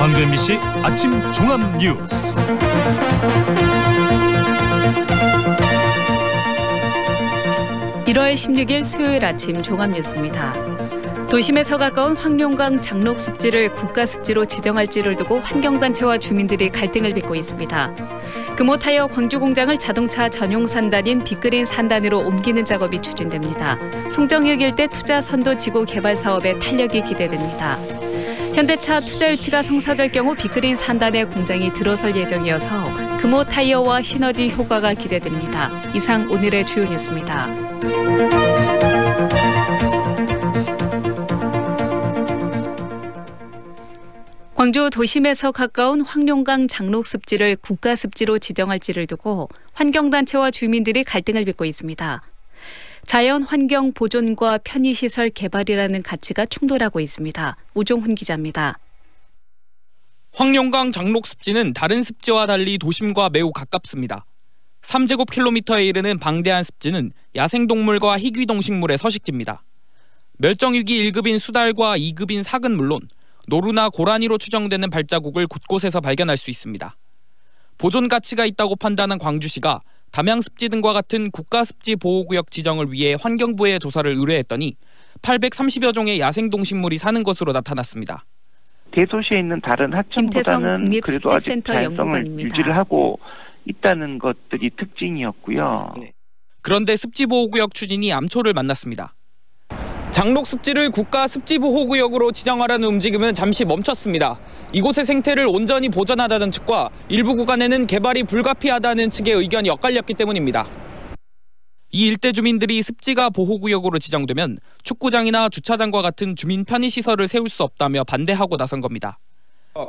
광주 MBC 아침 종합 뉴스. (1월 16일) 수요일 아침 종합 뉴스입니다. 도심에서 가까운 황룡강 장록 습지를 국가습지로 지정할지를 두고 환경단체와 주민들이 갈등을 빚고 있습니다. 금호타이어 광주 공장을 자동차 전용 산단인 빅그린 산단으로 옮기는 작업이 추진됩니다. 송정역 일대 투자 선도 지구 개발 사업에 탄력이 기대됩니다. 현대차 투자 유치가 성사될 경우 빅그린 산단의 공장이 들어설 예정이어서 금호타이어와 시너지 효과가 기대됩니다. 이상 오늘의 주요 뉴스입니다. 광주 도심에서 가까운 황룡강 장록 습지를 국가습지로 지정할지를 두고 환경단체와 주민들이 갈등을 빚고 있습니다. 자연 환경 보존과 편의시설 개발이라는 가치가 충돌하고 있습니다. 우종훈 기자입니다. 황룡강 장록 습지는 다른 습지와 달리 도심과 매우 가깝습니다. 3제곱킬로미터에 이르는 방대한 습지는 야생동물과 희귀동식물의 서식지입니다. 멸종위기 1급인 수달과 2급인 삭은 물론 노루나 고라니로 추정되는 발자국을 곳곳에서 발견할 수 있습니다. 보존 가치가 있다고 판단한 광주시가 담양습지 등과 같은 국가습지 보호구역 지정을 위해 환경부에 조사를 의뢰했더니 830여 종의 야생동식물이 사는 것으로 나타났습니다. 대도시에 있는 다른 하천보다는 그래도 아직 자연성을 유지를 하고 있다는 것들이 특징이었고요. 그런데 습지보호구역 추진이 암초를 만났습니다. 장록습지를 국가습지보호구역으로 지정하려는 움직임은 잠시 멈췄습니다. 이곳의 생태를 온전히 보존하자는 측과 일부 구간에는 개발이 불가피하다는 측의 의견이 엇갈렸기 때문입니다. 이 일대 주민들이 습지가 보호구역으로 지정되면 축구장이나 주차장과 같은 주민 편의시설을 세울 수 없다며 반대하고 나선 겁니다.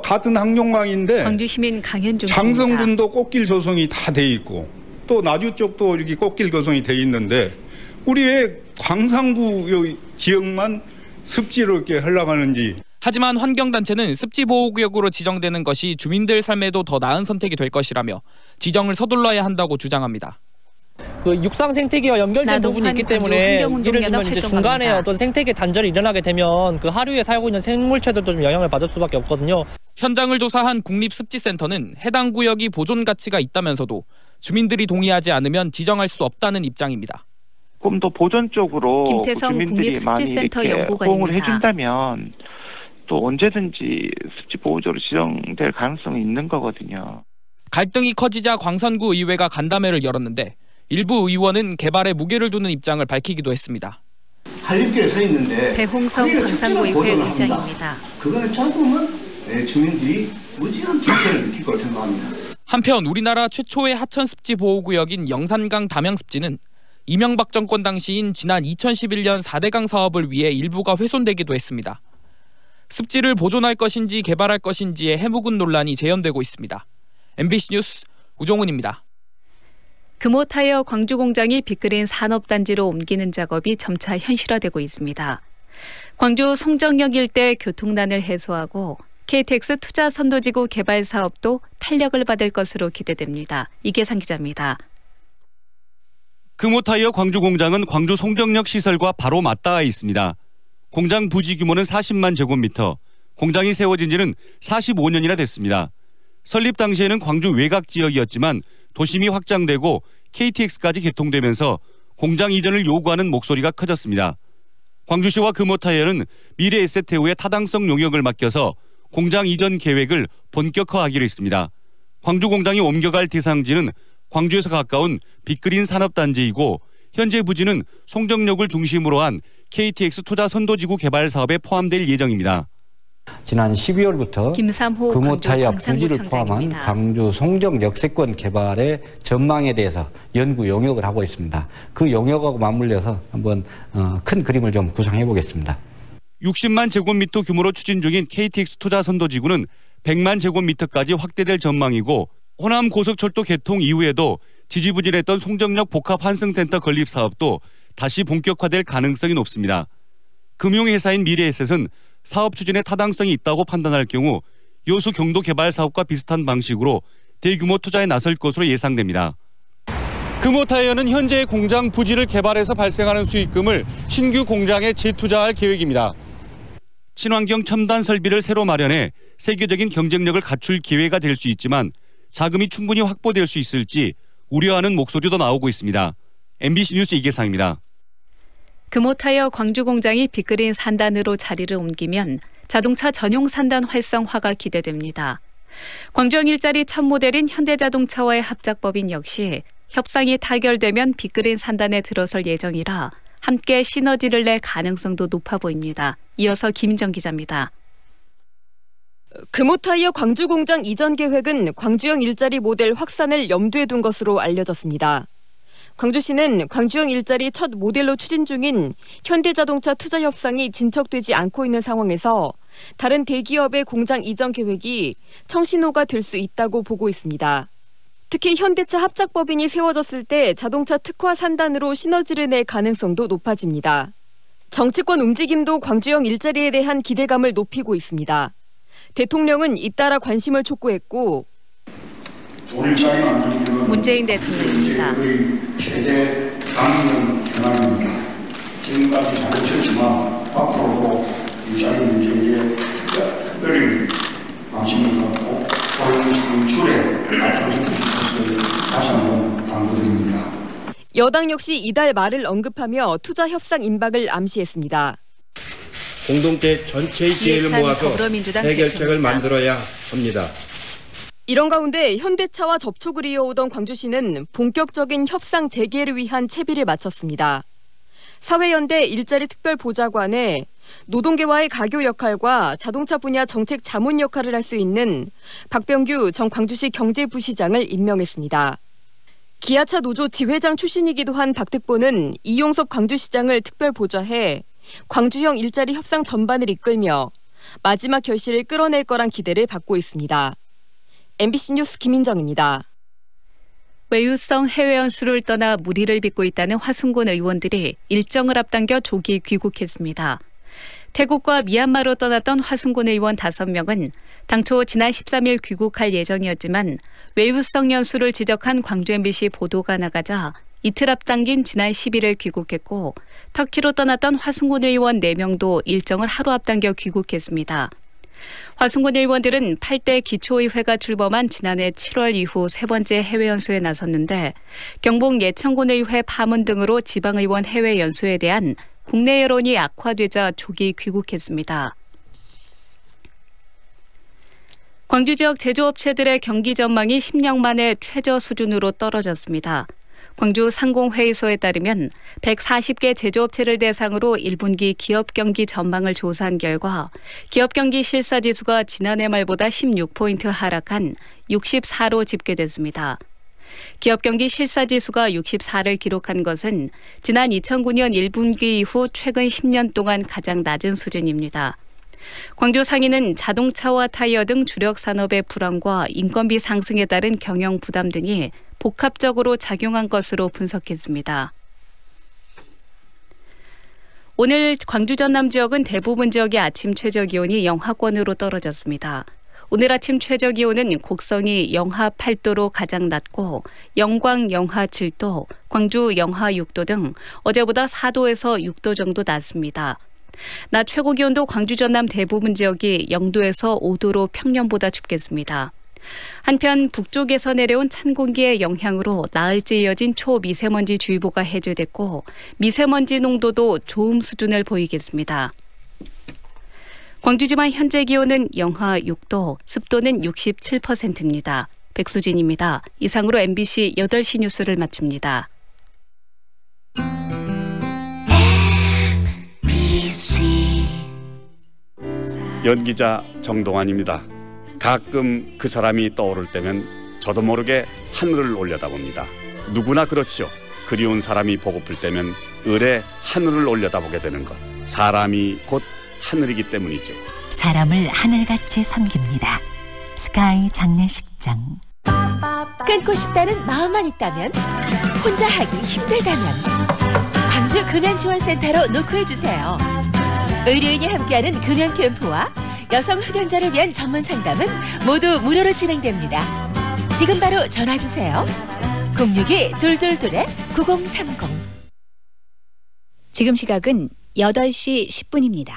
같은 황룡강인데 광주시민 강현중 장성군도 꽃길 조성이 다 돼 있고 또 나주 쪽도 이렇게 꽃길 조성이 돼 있는데 우리 왜 광산구 지역만 습지로 이렇게 하려고 하는지. 하지만 환경단체는 습지보호구역으로 지정되는 것이 주민들 삶에도 더 나은 선택이 될 것이라며 지정을 서둘러야 한다고 주장합니다. 그 육상 생태계와 연결된 부분이 있기 때문에 예를 들면 이제 중간에 어떤 생태계 단절이 일어나게 되면 그 하류에 살고 있는 생물체들도 좀 영향을 받을 수밖에 없거든요. 현장을 조사한 국립습지센터는 해당 구역이 보존 가치가 있다면서도 주민들이 동의하지 않으면 지정할 수 없다는 입장입니다. 조금 더 보존 쪽으로 주민들이 많이 이렇게 호응을 해준다면 또 언제든지 습지 보호구역으로 지정될 가능성이 있는 거거든요. 갈등이 커지자 광선구 의회가 간담회를 열었는데 일부 의원은 개발에 무게를 두는 입장을 밝히기도 했습니다. 한림길에 서 있는데 배홍성 광산구의회 의장입니다. 그거는 조금은 주민들이 무지한 불편을 느낄 거라고 생각합니다. 한편 우리나라 최초의 하천습지 보호구역인 영산강 담양습지는 이명박 정권 당시인 지난 2011년 4대강 사업을 위해 일부가 훼손되기도 했습니다. 습지를 보존할 것인지 개발할 것인지의 해묵은 논란이 재현되고 있습니다. MBC 뉴스 우종훈입니다. 금호타이어 광주 공장이 빅그린 산업단지로 옮기는 작업이 점차 현실화되고 있습니다. 광주 송정역 일대 교통난을 해소하고 KTX 투자 선도지구 개발 사업도 탄력을 받을 것으로 기대됩니다. 이계상 기자입니다. 금호타이어 광주 공장은 광주 송정역 시설과 바로 맞닿아 있습니다. 공장 부지 규모는 40만 제곱미터, 공장이 세워진 지는 45년이나 됐습니다. 설립 당시에는 광주 외곽 지역이었지만 도심이 확장되고 KTX까지 개통되면서 공장 이전을 요구하는 목소리가 커졌습니다. 광주시와 금호타이어는 미래에셋태우의 타당성 용역을 맡겨서 공장 이전 계획을 본격화하기로 했습니다. 광주 공장이 옮겨갈 대상지는 광주에서 가까운 빅그린 산업단지이고 현재 부지는 송정역을 중심으로 한 KTX 투자 선도지구 개발 사업에 포함될 예정입니다. 지난 12월부터 금호타이어 부지를 포함한 광주 송정 역세권 개발의 전망에 대해서 연구 용역을 하고 있습니다. 그 용역하고 맞물려서 한번 큰 그림을 좀 구상해 보겠습니다. 60만 제곱미터 규모로 추진 중인 KTX 투자 선도지구는 100만 제곱미터까지 확대될 전망이고 호남 고속철도 개통 이후에도 지지부진했던 송정역 복합 환승센터 건립 사업도 다시 본격화될 가능성이 높습니다. 금융회사인 미래에셋은 사업 추진에 타당성이 있다고 판단할 경우 여수 경도 개발 사업과 비슷한 방식으로 대규모 투자에 나설 것으로 예상됩니다. 금호타이어는 현재 공장 부지를 개발해서 발생하는 수익금을 신규 공장에 재투자할 계획입니다. 친환경 첨단 설비를 새로 마련해 세계적인 경쟁력을 갖출 기회가 될 수 있지만 자금이 충분히 확보될 수 있을지 우려하는 목소리도 나오고 있습니다. MBC 뉴스 이계상입니다. 금호타이어 광주 공장이 빅그린 산단으로 자리를 옮기면 자동차 전용 산단 활성화가 기대됩니다. 광주형 일자리 첫 모델인 현대자동차와의 합작법인 역시 협상이 타결되면 빅그린 산단에 들어설 예정이라 함께 시너지를 낼 가능성도 높아 보입니다. 이어서 김인정 기자입니다. 금호타이어 광주 공장 이전 계획은 광주형 일자리 모델 확산을 염두에 둔 것으로 알려졌습니다. 광주시는 광주형 일자리 첫 모델로 추진 중인 현대자동차 투자 협상이 진척되지 않고 있는 상황에서 다른 대기업의 공장 이전 계획이 청신호가 될 수 있다고 보고 있습니다. 특히 현대차 합작법인이 세워졌을 때 자동차 특화 산단으로 시너지를 낼 가능성도 높아집니다. 정치권 움직임도 광주형 일자리에 대한 기대감을 높이고 있습니다. 대통령은 잇따라 관심을 촉구했고 문재인 대통령입니다. 최대 강경 현안입니다. 지금까지 잘하셨지만 앞으로도 일자리 문제에 특별히 관심을 갖고 방출에 앞서주실 것을 다시 한번 당부드립니다. 여당 역시 이달 말을 언급하며 투자 협상 임박을 암시했습니다. 공동체 전체의 지혜를 모아서 해결책을 만들어야 합니다. 이런 가운데 현대차와 접촉을 이어오던 광주시는 본격적인 협상 재개를 위한 채비를 마쳤습니다. 사회연대 일자리 특별보좌관에 노동계와의 가교 역할과 자동차 분야 정책 자문 역할을 할 수 있는 박병규 전 광주시 경제부시장을 임명했습니다. 기아차 노조 지회장 출신이기도 한 박 특보는 이용섭 광주시장을 특별보좌해 광주형 일자리 협상 전반을 이끌며 마지막 결실을 끌어낼 거란 기대를 받고 있습니다. MBC 뉴스 김인정입니다. 외유성 해외 연수를 떠나 무리를 빚고 있다는 화순군 의원들이 일정을 앞당겨 조기 귀국했습니다. 태국과 미얀마로 떠났던 화순군 의원 5명은 당초 지난 13일 귀국할 예정이었지만 외유성 연수를 지적한 광주 MBC 보도가 나가자 이틀 앞당긴 지난 11일 귀국했고 터키로 떠났던 화순군 의원 4명도 일정을 하루 앞당겨 귀국했습니다. 화순군 의원들은 8대 기초의회가 출범한 지난해 7월 이후 세 번째 해외 연수에 나섰는데 경북 예천군 의회 파문 등으로 지방의원 해외 연수에 대한 국내 여론이 악화되자 조기 귀국했습니다. 광주 지역 제조업체들의 경기 전망이 10년 만에 최저 수준으로 떨어졌습니다. 광주 상공회의소에 따르면 140개 제조업체를 대상으로 1분기 기업 경기 전망을 조사한 결과 기업 경기 실사지수가 지난해 말보다 16포인트 하락한 64로 집계됐습니다. 기업 경기 실사지수가 64를 기록한 것은 지난 2009년 1분기 이후 최근 10년 동안 가장 낮은 수준입니다. 광주 상인은 자동차와 타이어 등 주력 산업의 불황과 인건비 상승에 따른 경영 부담 등이 복합적으로 작용한 것으로 분석했습니다. 오늘 광주 전남 지역은 대부분 지역의 아침 최저기온이 영하권으로 떨어졌습니다. 오늘 아침 최저기온은 곡성이 영하 8도로 가장 낮고 영광 영하 7도, 광주 영하 6도 등 어제보다 4도에서 6도 정도 낮습니다. 낮 최고 기온도 광주 전남 대부분 지역이 0도에서 5도로 평년보다 춥겠습니다. 한편 북쪽에서 내려온 찬 공기의 영향으로 나흘째 이어진 초미세먼지 주의보가 해제됐고 미세먼지 농도도 좋음 수준을 보이겠습니다. 광주지만 현재 기온은 영하 6도, 습도는 67%입니다. 백수진입니다. 이상으로 MBC 8시 뉴스를 마칩니다. 연기자 정동환입니다. 가끔 그 사람이 떠오를 때면 저도 모르게 하늘을 올려다봅니다. 누구나 그렇지요. 그리운 사람이 보고플 때면 을에 하늘을 올려다보게 되는 것. 사람이 곧 하늘이기 때문이죠. 사람을 하늘같이 섬깁니다. 스카이 장례식장. 끊고 싶다는 마음만 있다면, 혼자 하기 힘들다면 광주 금연지원센터로 노크해주세요. 의료인이 함께하는 금연 캠프와 여성 흡연자를 위한 전문 상담은 모두 무료로 진행됩니다. 지금 바로 전화주세요. 062-222-9030. 지금 시각은 8시 10분입니다.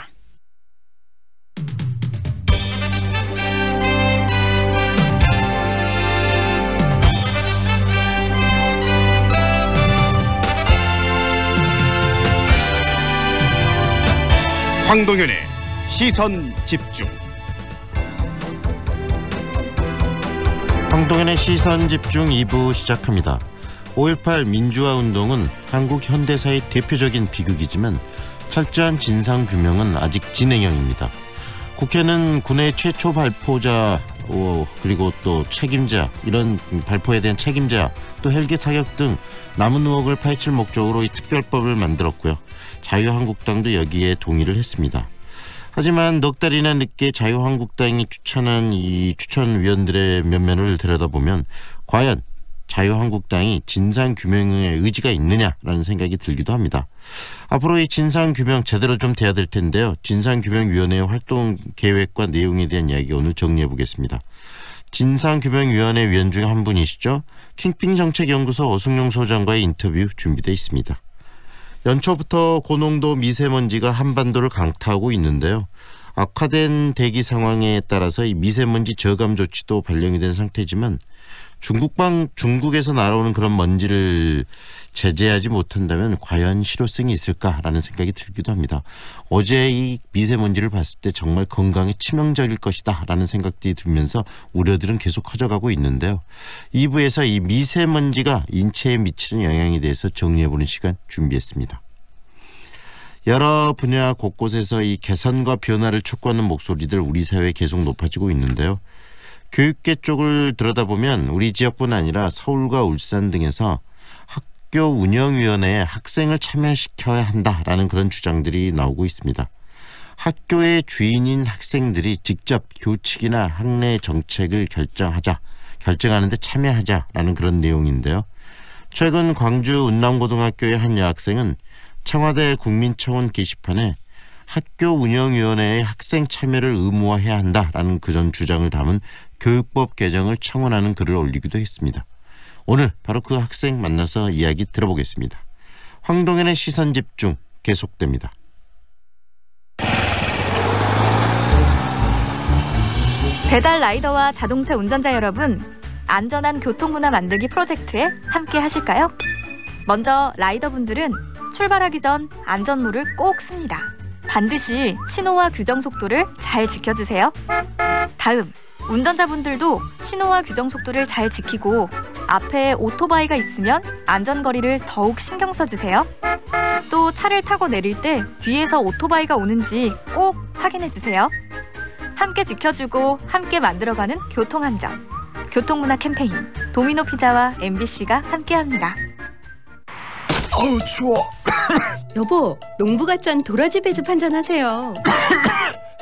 황동현의 시선집중. 황동현의 시선집중 2부 시작합니다. 5.18 민주화운동은 한국 현대사의 대표적인 비극이지만 철저한 진상규명은 아직 진행형입니다. 국회는 군의 최초 발포자 그리고 또 책임자, 이런 발포에 대한 책임자, 또 헬기 사격 등 남은 의혹을 파헤칠 목적으로 이 특별법을 만들었고요. 자유한국당도 여기에 동의를 했습니다. 하지만 넉 달이나 늦게 자유한국당이 추천한 이 추천위원들의 면면을 들여다보면 과연 자유한국당이 진상규명에 의지가 있느냐라는 생각이 들기도 합니다. 앞으로 이 진상규명 제대로 좀 돼야 될 텐데요. 진상규명위원회의 활동 계획과 내용에 대한 이야기 오늘 정리해 보겠습니다. 진상규명위원회 위원 중 한 분이시죠. 킹핑정책연구소 어승용 소장과의 인터뷰 준비되어 있습니다. 연초부터 고농도 미세먼지가 한반도를 강타하고 있는데요. 악화된 대기 상황에 따라서 이 미세먼지 저감 조치도 발령이 된 상태지만 중국에서 날아오는 그런 먼지를 제재하지 못한다면 과연 실효성이 있을까라는 생각이 들기도 합니다. 어제 이 미세먼지를 봤을 때 정말 건강에 치명적일 것이다 라는 생각들이 들면서 우려들은 계속 커져가고 있는데요. 2부에서 이 미세먼지가 인체에 미치는 영향에 대해서 정리해보는 시간 준비했습니다. 여러 분야 곳곳에서 이 개선과 변화를 촉구하는 목소리들 우리 사회에 계속 높아지고 있는데요. 교육계 쪽을 들여다보면 우리 지역뿐 아니라 서울과 울산 등에서 학교 운영위원회에 학생을 참여시켜야 한다라는 그런 주장들이 나오고 있습니다. 학교의 주인인 학생들이 직접 교칙이나 학내 정책을 결정하는 데 참여하자라는 그런 내용인데요. 최근 광주 운남고등학교의 한 여학생은 청와대 국민청원 게시판에 학교 운영위원회의 학생 참여를 의무화해야 한다라는 그런 주장을 담은 교육법 개정을 청원하는 글을 올리기도 했습니다. 오늘 바로 그 학생 만나서 이야기 들어보겠습니다. 황동현의 시선집중 계속됩니다. 배달 라이더와 자동차 운전자 여러분, 안전한 교통문화 만들기 프로젝트에 함께 하실까요? 먼저 라이더분들은 출발하기 전 안전모를 꼭 씁니다. 반드시 신호와 규정 속도를 잘 지켜주세요. 다음, 운전자분들도 신호와 규정 속도를 잘 지키고 앞에 오토바이가 있으면 안전거리를 더욱 신경 써주세요. 또 차를 타고 내릴 때 뒤에서 오토바이가 오는지 꼭 확인해주세요. 함께 지켜주고 함께 만들어가는 교통안전. 교통문화 캠페인 도미노 피자와 MBC가 함께합니다. 어우 추워. 여보, 농부가 짠 도라지 배즙 한잔 하세요.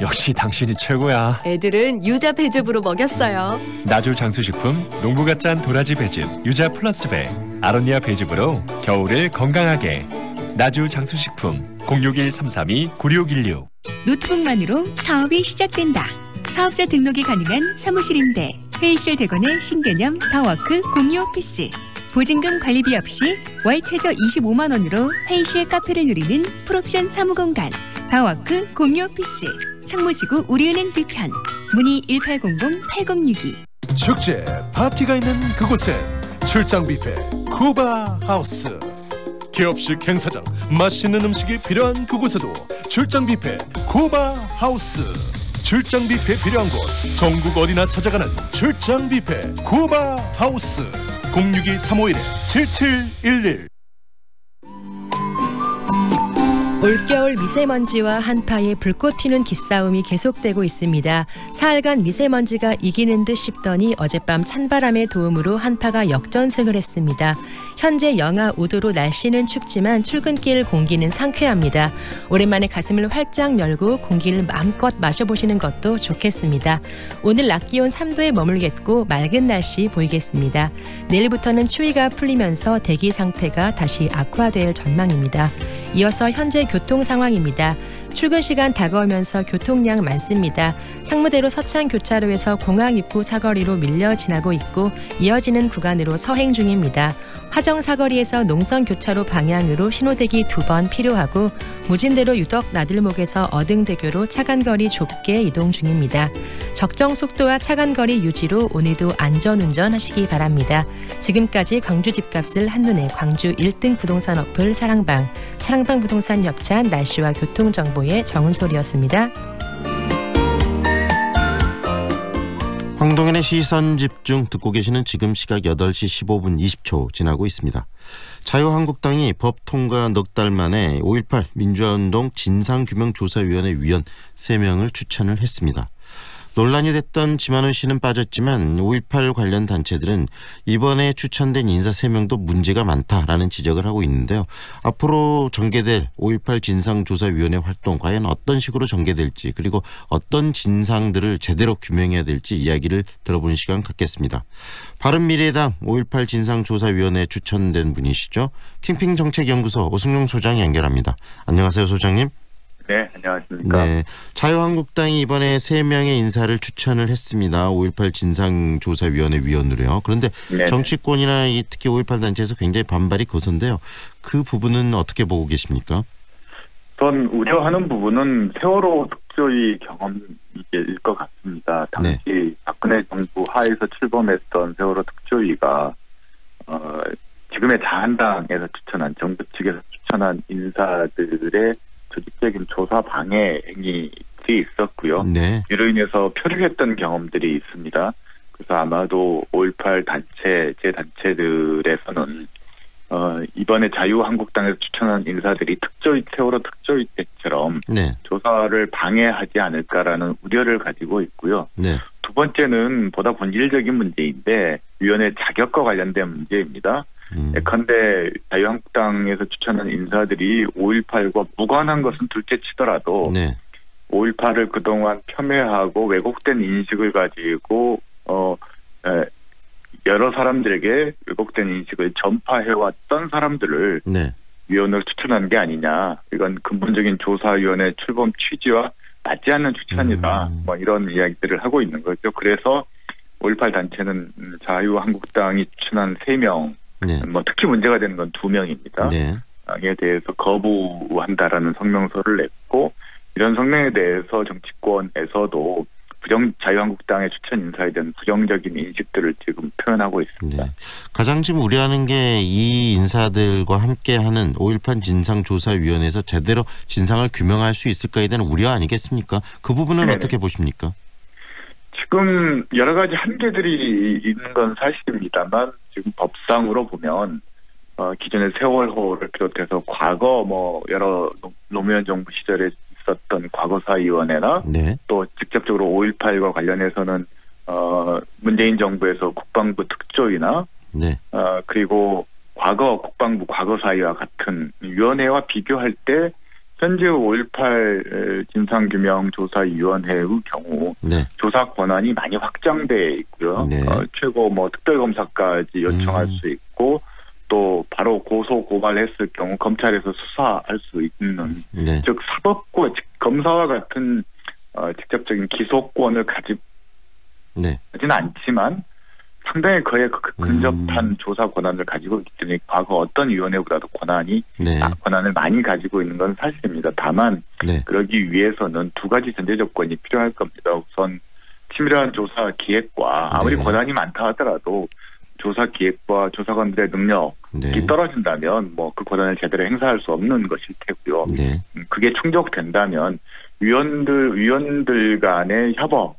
역시 당신이 최고야. 애들은 유자 배즙으로 먹였어요. 나주 장수식품 농부가 짠 도라지 배즙 유자 플러스 배 아로니아 배즙으로 겨울을 건강하게. 나주 장수식품 061-332-9616. 노트북만으로 사업이 시작된다. 사업자 등록이 가능한 사무실 임대, 회의실 대관의 신개념 더워크 공유 오피스. 보증금 관리비 없이 월 최저 25만 원으로 회의실 카페를 누리는 풀옵션 사무공간 더워크 공유 오피스. 상무지구 우리은행 뒤편. 문의 1800-8062. 축제 파티가 있는 그곳엔 출장 뷔페 쿠바 하우스. 기업식 행사장, 맛있는 음식이 필요한 그곳에도 출장 뷔페 쿠바 하우스. 출장 뷔페 필요한 곳 전국 어디나 찾아가는 출장 뷔페 쿠바 하우스. 062-351-7711. 올겨울 미세먼지와 한파에 불꽃 튀는 기싸움이 계속되고 있습니다. 사흘간 미세먼지가 이기는 듯 싶더니 어젯밤 찬바람의 도움으로 한파가 역전승을 했습니다. 현재 영하 5도로 날씨는 춥지만 출근길 공기는 상쾌합니다. 오랜만에 가슴을 활짝 열고 공기를 마음껏 마셔보시는 것도 좋겠습니다. 오늘 낮 기온 3도에 머물겠고 맑은 날씨 보이겠습니다. 내일부터는 추위가 풀리면서 대기 상태가 다시 악화될 전망입니다. 이어서 현재 교통 상황입니다. 출근 시간 다가오면서 교통량 많습니다. 상무대로 서창 교차로에서 공항 입구 사거리로 밀려 지나고 있고 이어지는 구간으로 서행 중입니다. 화정 사거리에서 농성 교차로 방향으로 신호대기 2번 필요하고 무진대로 유덕 나들목에서 어등대교로 차간거리 좁게 이동 중입니다. 적정 속도와 차간거리 유지로 오늘도 안전운전 하시기 바랍니다. 지금까지 광주 집값을 한눈에 광주 1등 부동산 어플 사랑방 부동산 협찬 날씨와 교통정보의 정은솔이었습니다. 황동현의 시선집중 듣고 계시는 지금 시각 8시 15분 20초 지나고 있습니다. 자유한국당이 법 통과 넉 달 만에 5.18 민주화운동 진상규명조사위원회 위원 3명을 추천을 했습니다. 논란이 됐던 지만원 씨는 빠졌지만 5.18 관련 단체들은 이번에 추천된 인사 3명도 문제가 많다라는 지적을 하고 있는데요. 앞으로 전개될 5.18 진상조사위원회 활동 과연 어떤 식으로 전개될지 그리고 어떤 진상들을 제대로 규명해야 될지 이야기를 들어보는 시간 갖겠습니다. 바른미래당 5.18 진상조사위원회에 추천된 분이시죠. 킹핑정책연구소 오승용 소장 연결합니다. 안녕하세요, 소장님. 네, 안녕하십니까. 네, 자유한국당이 이번에 3명의 인사를 추천을 했습니다. 5.18 진상조사위원회 위원으로요. 그런데 네네. 정치권이나 특히 5.18 단체에서 굉장히 반발이 거센데요. 그 부분은 어떻게 보고 계십니까? 전 우려하는 부분은 세월호 특조위 경험일 것 같습니다. 당시 네. 박근혜 정부 하에서 출범했던 세월호 특조위가 지금의 자한당에서 추천한 정부 측에서 추천한 인사들의 조직적인 조사 방해 행위들이 있었고요. 네. 이로 인해서 표류했던 경험들이 있습니다. 그래서 아마도 5.18 단체, 제 단체들에서는 이번에 자유한국당에서 추천한 인사들이 세월호 특조위 때처럼 네. 조사를 방해하지 않을까라는 우려를 가지고 있고요. 네. 두 번째는 보다 본질적인 문제인데 위원회 자격과 관련된 문제입니다. 예컨대 자유한국당에서 추천한 인사들이 5.18과 무관한 것은 둘째 치더라도 네. 5.18을 그동안 폄훼하고 왜곡된 인식을 가지고 여러 사람들에게 왜곡된 인식을 전파해왔던 사람들을 네. 위원으로 추천한 게 아니냐. 이건 근본적인 조사위원회 출범 취지와 맞지 않는 추천이다. 뭐 이런 이야기들을 하고 있는 거죠. 그래서 5.18 단체는 자유한국당이 추천한 3명 네. 뭐 특히 문제가 되는 건 2명입니다. 네. 에 대해서 거부한다라는 성명서를 냈고 이런 성명에 대해서 정치권에서도 자유한국당의 추천 인사에 대한 부정적인 인식들을 지금 표현하고 있습니다. 네. 가장 지금 우려하는 게 이 인사들과 함께하는 5.18 진상조사위원회에서 제대로 진상을 규명할 수 있을까에 대한 우려 아니겠습니까? 그 부분은 네네. 어떻게 보십니까? 지금 여러 가지 한계들이 있는 건 사실입니다만 지금 법상으로 보면 기존의 세월호를 비롯해서 과거 여러 노무현 정부 시절에 있었던 과거사위원회나 네. 또 직접적으로 5.18과 관련해서는 문재인 정부에서 국방부 특조위나 네. 그리고 과거 국방부 과거사위와 같은 위원회와 비교할 때 현재 5.18 진상규명조사위원회의 경우 네. 조사 권한이 많이 확장돼 있고요. 네. 최고 특별검사까지 요청할 수 있고 또 바로 고소 고발했을 경우 검찰에서 수사할 수 있는 네. 즉 사법부 검사와 같은 직접적인 기소권을 가지지는 네. 않지만 상당히 그에 근접한 조사 권한을 가지고 있기 때문에 과거 어떤 위원회보다도 권한을 많이 가지고 있는 건 사실입니다. 다만 네. 그러기 위해서는 2가지 전제 조건이 필요할 겁니다. 우선 치밀한 조사 기획과 아무리 네. 권한이 많다 하더라도 조사 기획과 조사관들의 능력이 네. 떨어진다면 그 권한을 제대로 행사할 수 없는 것일 테고요. 네. 그게 충족된다면 위원들 간의 협업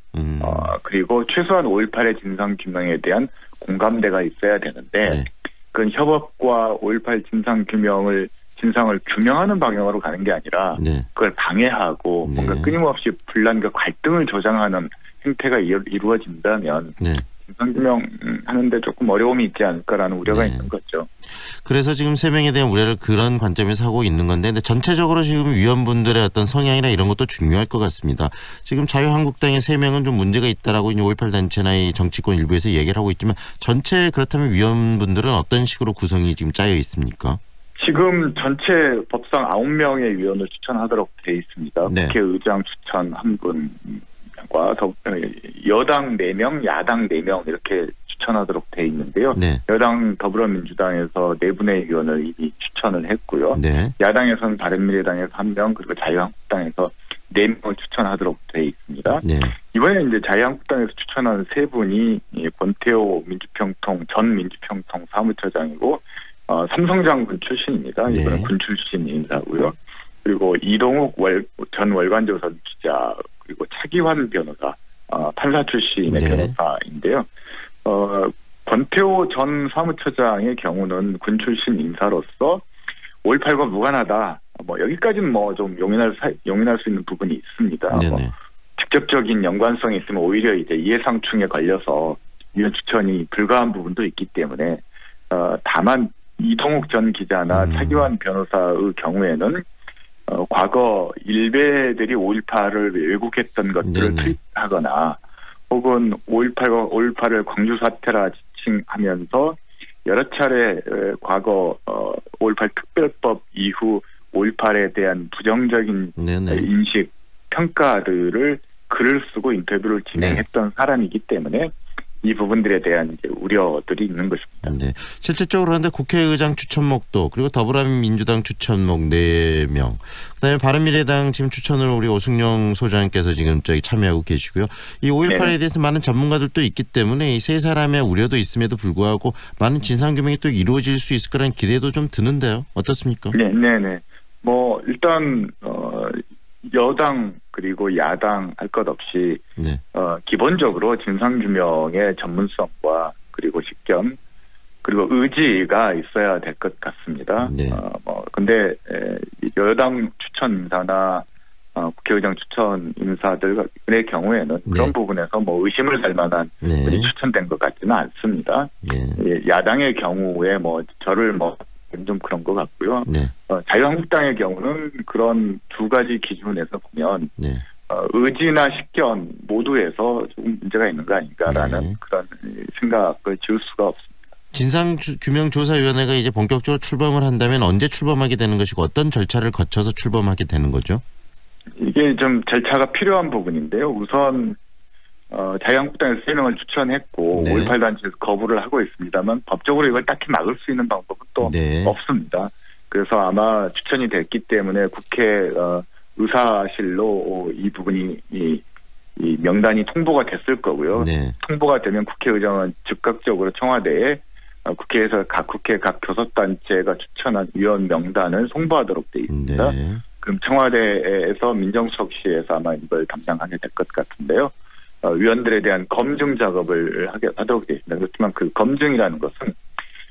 그리고 최소한 5.18의 진상규명에 대한 공감대가 있어야 되는데 네. 그건 협업과 5.18 진상을 규명하는 방향으로 가는 게 아니라 네. 그걸 방해하고 네. 뭔가 끊임없이 분란과 갈등을 조장하는 행태가 이루어진다면 네. 진상규명하는데 조금 어려움이 있지 않을까라는 우려가 네. 있는 거죠. 그래서 지금 3명에 대한 우려를 그런 관점에서 하고 있는 건데 근데 전체적으로 지금 위원분들의 어떤 성향이나 이런 것도 중요할 것 같습니다. 지금 자유한국당의 3명은 좀 문제가 있다라고 5.18 단체나 이 정치권 일부에서 얘기를 하고 있지만 전체 그렇다면 위원분들은 어떤 식으로 구성이 지금 짜여 있습니까? 지금 전체 법상 9명의 위원을 추천하도록 돼 있습니다. 네. 국회의장 추천 1분. 여당 4명, 야당 4명 이렇게 추천하도록 돼 있는데요. 네. 여당 더불어민주당에서 4분의 위원을 이미 추천을 했고요. 네. 야당에서는 바른미래당에서 1명 그리고 자유한국당에서 4명을 추천하도록 돼 있습니다. 네. 이번에 이제 자유한국당에서 추천한 3분이 권태호 전 민주평통 사무처장이고 삼성장군 출신입니다. 이번에 군 출신 인사고요. 그리고 이동욱 전 월간조선 기자 그리고 차기환 변호사 판사 출신의 변호사인데요. 권태호 전 사무처장의 경우는 군 출신 인사로서 5.18과 무관하다. 여기까지는 좀 용인할 수 있는 부분이 있습니다. 직접적인 연관성이 있으면 오히려 이제 이해상충에 걸려서 위원 추천이 불가한 부분도 있기 때문에 다만 이동욱 전 기자나 차기환 변호사의 경우에는 과거 일베들이 5.18을 왜곡했던 것들을 투입하거나 혹은 5.18을 광주 사태라 지칭하면서 여러 차례 과거 5.18 특별법 이후 5.18에 대한 부정적인 인식, 평가들을 글을 쓰고 인터뷰를 진행했던 사람이기 때문에 이 부분들에 대한 이제 우려들이 있는 것입니다. 네. 실질적으로 그런데 국회의장 추천목도 그리고 더불어민주당 추천목 4명, 그다음에 바른미래당 지금 추천을 우리 오승용 소장님께서 지금 참여하고 계시고요. 이 5.18에 대해서 많은 전문가들도 있기 때문에 이 세 사람의 우려도 있음에도 불구하고 많은 진상규명이 또 이루어질 수 있을 거라는 기대도 좀 드는데요. 어떻습니까? 네. 일단 여당 그리고 야당 할 것 없이 기본적으로 진상규명의 전문성과 그리고 직견 그리고 의지가 있어야 될 것 같습니다. 근데 여당 추천 인사나 국회의장 추천 인사들의 경우에는 그런 부분에서 의심을 살 만한 분이 추천된 것 같지는 않습니다. 야당의 경우에 저를 좀 그런 것 같고요. 자유한국당의 경우는 그런 두 가지 기준에서 보면 의지나 식견 모두에서 조금 문제가 있는 거 아닌가라는 그런 생각을 지울 수가 없습니다. 진상규명조사위원회가 이제 본격적으로 출범을 한다면 언제 출범하게 되는 것이고 어떤 절차를 거쳐서 출범하게 되는 거죠? 이게 좀 절차가 필요한 부분인데요. 우선 자유한국당에서 3명을 추천했고 5.18 단체에서 거부를 하고 있습니다만 법적으로 이걸 딱히 막을 수 있는 방법은 또 없습니다. 그래서 아마 추천이 됐기 때문에 국회 의사실로 이 부분이 이 명단이 통보가 됐을 거고요. 통보가 되면 국회의장은 즉각적으로 청와대에 국회에서 각 국회 각 교섭단체가 추천한 위원 명단을 송부하도록 되어 있습니다. 그럼 청와대에서 민정수석실에서 아마 이걸 담당하게 될 것 같은데요. 위원들에 대한 검증 작업을 하도록 되어 있습니다. 그렇지만 그 검증이라는 것은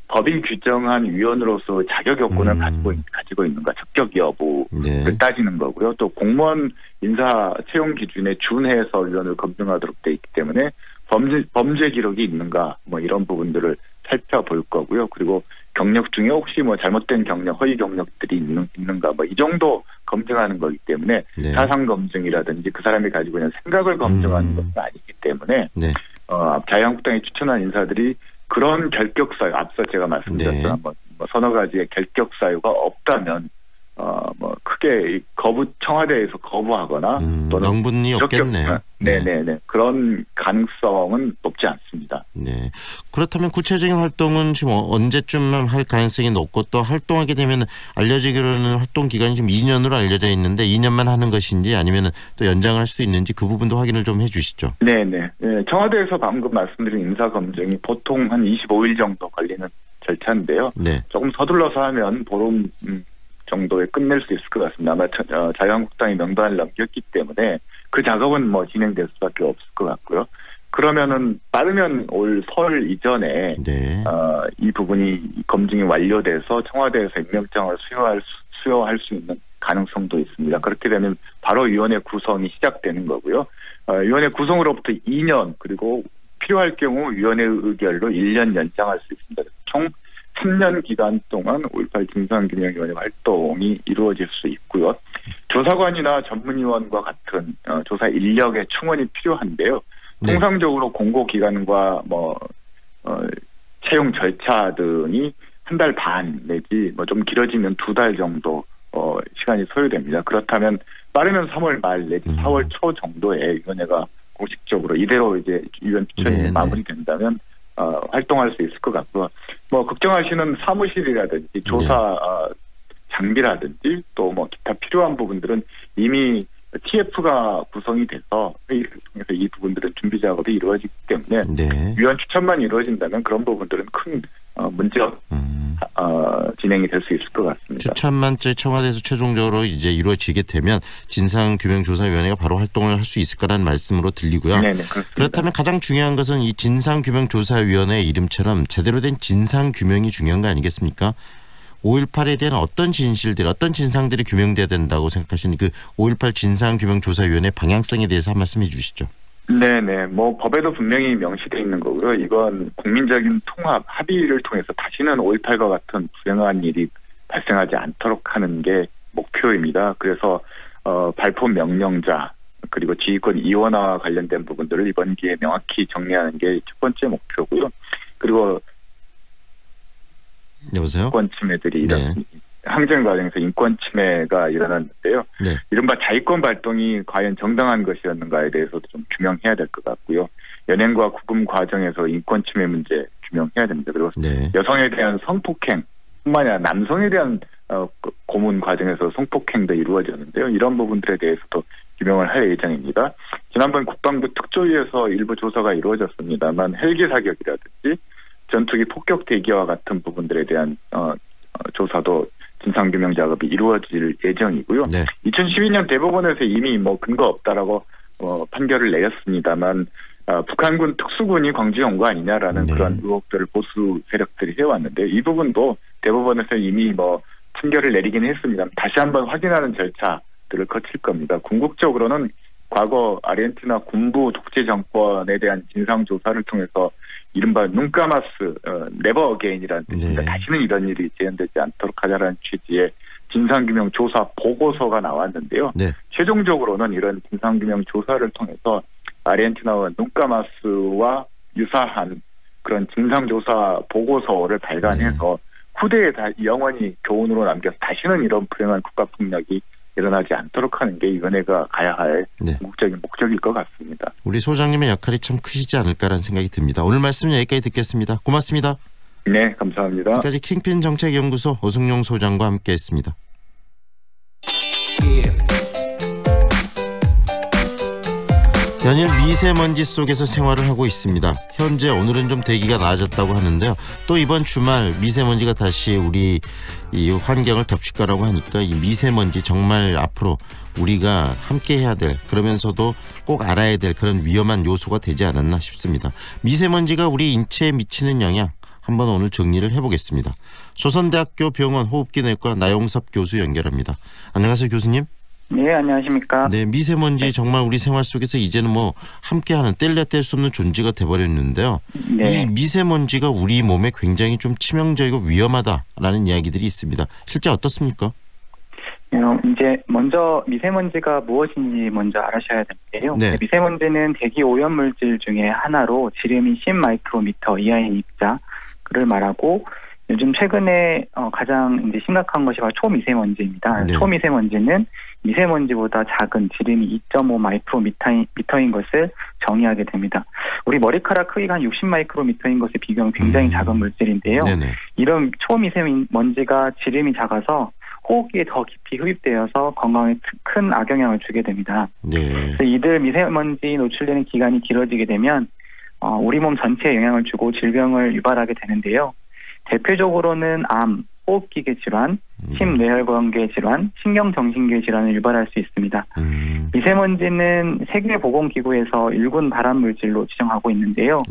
법이 규정한 위원으로서 자격 요건을 가지고 있는가 적격 여부를 따지는 거고요. 또 공무원 인사 채용 기준에 준해서 위원을 검증하도록 되어 있기 때문에 범죄 기록이 있는가 이런 부분들을 살펴볼 거고요. 그리고 경력 중에 혹시 잘못된 경력, 허위 경력들이 있는가 이 정도 검증하는 거기 때문에 사상 검증이라든지 그 사람이 가지고 있는 생각을 검증하는 것은 아니기 때문에 자유한국당이 추천한 인사들이 그런 결격 사유, 앞서 제가 말씀드렸던 서너 가지의 결격 사유가 없다면 크게 청와대에서 거부하거나 또는 명분이 없겠네요. 그런 가능성은 높지 않습니다. 그렇다면 구체적인 활동은 지금 언제쯤 할 가능성이 높고 또 활동하게 되면 알려지기로는 활동 기간이 지금 2년으로 알려져 있는데 2년만 하는 것인지 아니면 또 연장을 할 수 있는지 그 부분도 확인을 좀 해주시죠. 청와대에서 방금 말씀드린 인사 검증이 보통 한 25일 정도 걸리는 절차인데요. 조금 서둘러서 하면 보름 정도에 끝낼 수 있을 것 같습니다. 아마 자유한국당이 명단을 넘겼기 때문에 그 작업은 진행될 수밖에 없을 것 같고요. 그러면은 빠르면 올 설 이전에 이 부분이 검증이 완료돼서 청와대에서 임명장을 수여할 수 있는 가능성도 있습니다. 그렇게 되면 바로 위원회 구성이 시작되는 거고요. 위원회 구성으로부터 2년 그리고 필요할 경우 위원회 의결로 1년 연장할 수 있습니다. 총 3년 기간 동안 5.18 진상규명위원회 활동이 이루어질 수 있고요. 조사관이나 전문위원과 같은 조사 인력의 충원이 필요한데요. 통상적으로 공고기간과 채용 절차 등이 한 달 반 내지 좀 길어지면 2달 정도 시간이 소요됩니다. 그렇다면 빠르면 3월 말 내지 4월 초 정도에 위원회가 공식적으로 이대로 이제 위원 추천이 마무리된다면 활동할 수 있을 것 같고, 뭐 걱정하시는 사무실이라든지 조사 장비라든지 또 뭐 기타 필요한 부분들은 이미 TF가 구성이 돼서 회의를 통해서 이 부분들은 준비 작업이 이루어지기 때문에 네. 위원 추천만 이루어진다면 그런 부분들은 큰 문제 진행이 될 수 있을 것 같습니다. 추천만 청와대에서 최종적으로 이제 이루어지게 되면 진상규명조사위원회가 바로 활동을 할 수 있을 거라는 말씀으로 들리고요. 네네, 그렇습니다. 그렇다면 가장 중요한 것은 이 진상규명조사위원회 이름처럼 제대로 된 진상규명이 중요한 거 아니겠습니까? 5.18에 대한 어떤 진실들, 어떤 진상들이 규명돼야 된다고 생각하시는 그 5.18 진상규명조사위원회 방향성에 대해서 한 말씀 해주시죠. 네네. 뭐 법에도 분명히 명시되어 있는 거고요. 이건 국민적인 통합, 합의를 통해서 다시는 5.18과 같은 불행한 일이 발생하지 않도록 하는 게 목표입니다. 그래서 발포 명령자 그리고 지휘권 이원화와 관련된 부분들을 이번 기회에 명확히 정리하는 게 첫 번째 목표고요. 그리고 여보세요? 인권 침해들이 이런 항쟁 과정에서 인권 침해가 일어났는데요. 네. 이른바 자위권 발동이 과연 정당한 것이었는가에 대해서도 좀 규명해야 될 것 같고요. 연행과 구금 과정에서 인권 침해 문제 규명해야 됩니다. 그리고 여성에 대한 성폭행뿐만 아니라 남성에 대한 고문 과정에서 성폭행도 이루어졌는데요. 이런 부분들에 대해서도 규명을 할 예정입니다. 지난번 국방부 특조위에서 일부 조사가 이루어졌습니다만 헬기 사격이라든지 전투기 폭격 대기와 같은 부분들에 대한 조사도 진상규명 작업이 이루어질 예정이고요. 2012년 대법원에서 이미 뭐 근거 없다라고 판결을 내렸습니다만 북한군 특수군이 광주에 온 거 아니냐라는 그런 의혹들을 보수 세력들이 해왔는데 이 부분도 대법원에서 이미 뭐 판결을 내리긴 했습니다. 다시 한번 확인하는 절차들을 거칠 겁니다. 궁극적으로는 과거 아르헨티나 군부 독재 정권에 대한 진상조사를 통해서 이른바 눈까마스 네버 어게인이라는 뜻입니다. 다시는 이런 일이 재현되지 않도록 하자라는 취지의 진상규명 조사 보고서가 나왔는데요. 최종적으로는 이런 진상규명 조사를 통해서 아르헨티나와 눈까마스와 유사한 그런 진상조사 보고서를 발간해서 후대에 영원히 교훈으로 남겨서 다시는 이런 불행한 국가폭력이 일어나지 않도록 하는 게 이 위원회가 가야 할 궁극적인 목적일 것 같습니다. 우리 소장님의 역할이 참 크시지 않을까라는 생각이 듭니다. 오늘 말씀 여기까지 듣겠습니다. 고맙습니다. 네, 감사합니다. 지금까지 킹핀 정책연구소 오승용 소장과 함께했습니다. 연일 미세먼지 속에서 생활을 하고 있습니다. 현재 오늘은 좀 대기가 나아졌다고 하는데요. 또 이번 주말 미세먼지가 다시 우리 이 환경을 덮칠 거라고 하니까 이 미세먼지 정말 앞으로 우리가 함께 해야 될, 그러면서도 꼭 알아야 될 그런 위험한 요소가 되지 않았나 싶습니다. 미세먼지가 우리 인체에 미치는 영향 한번 오늘 정리를 해보겠습니다. 조선대학교 병원 호흡기내과 나용섭 교수 연결합니다. 안녕하세요, 교수님. 네, 안녕하십니까. 네, 미세먼지 정말 우리 생활 속에서 이제는 뭐 함께하는 뗄래야 뗄 수 없는 존재가 돼버렸는데요. 이 미세먼지가 우리 몸에 굉장히 좀 치명적이고 위험하다라는 이야기들이 있습니다. 실제 어떻습니까? 이제 먼저 미세먼지가 무엇인지 먼저 알아셔야 되는데요. 미세먼지는 대기 오염 물질 중에 하나로 지름이 10마이크로미터 이하인 입자를 말하고 요즘 최근에 가장 이제 심각한 것이 바로 초미세먼지입니다. 초미세먼지는 미세먼지보다 작은 지름이 2.5 마이크로미터인 것을 정의하게 됩니다. 우리 머리카락 크기가 한 60 마이크로미터인 것에 비교하면 굉장히 작은 물질인데요. 이런 초미세먼지가 지름이 작아서 호흡기에 더 깊이 흡입되어서 건강에 큰 악영향을 주게 됩니다. 그래서 이들 미세먼지 노출되는 기간이 길어지게 되면 우리 몸 전체에 영향을 주고 질병을 유발하게 되는데요. 대표적으로는 암, 호흡기계 질환, 심뇌혈관계 질환, 신경정신계 질환을 유발할 수 있습니다. 미세먼지는 세계보건기구에서 일군 발암물질로 지정하고 있는데요.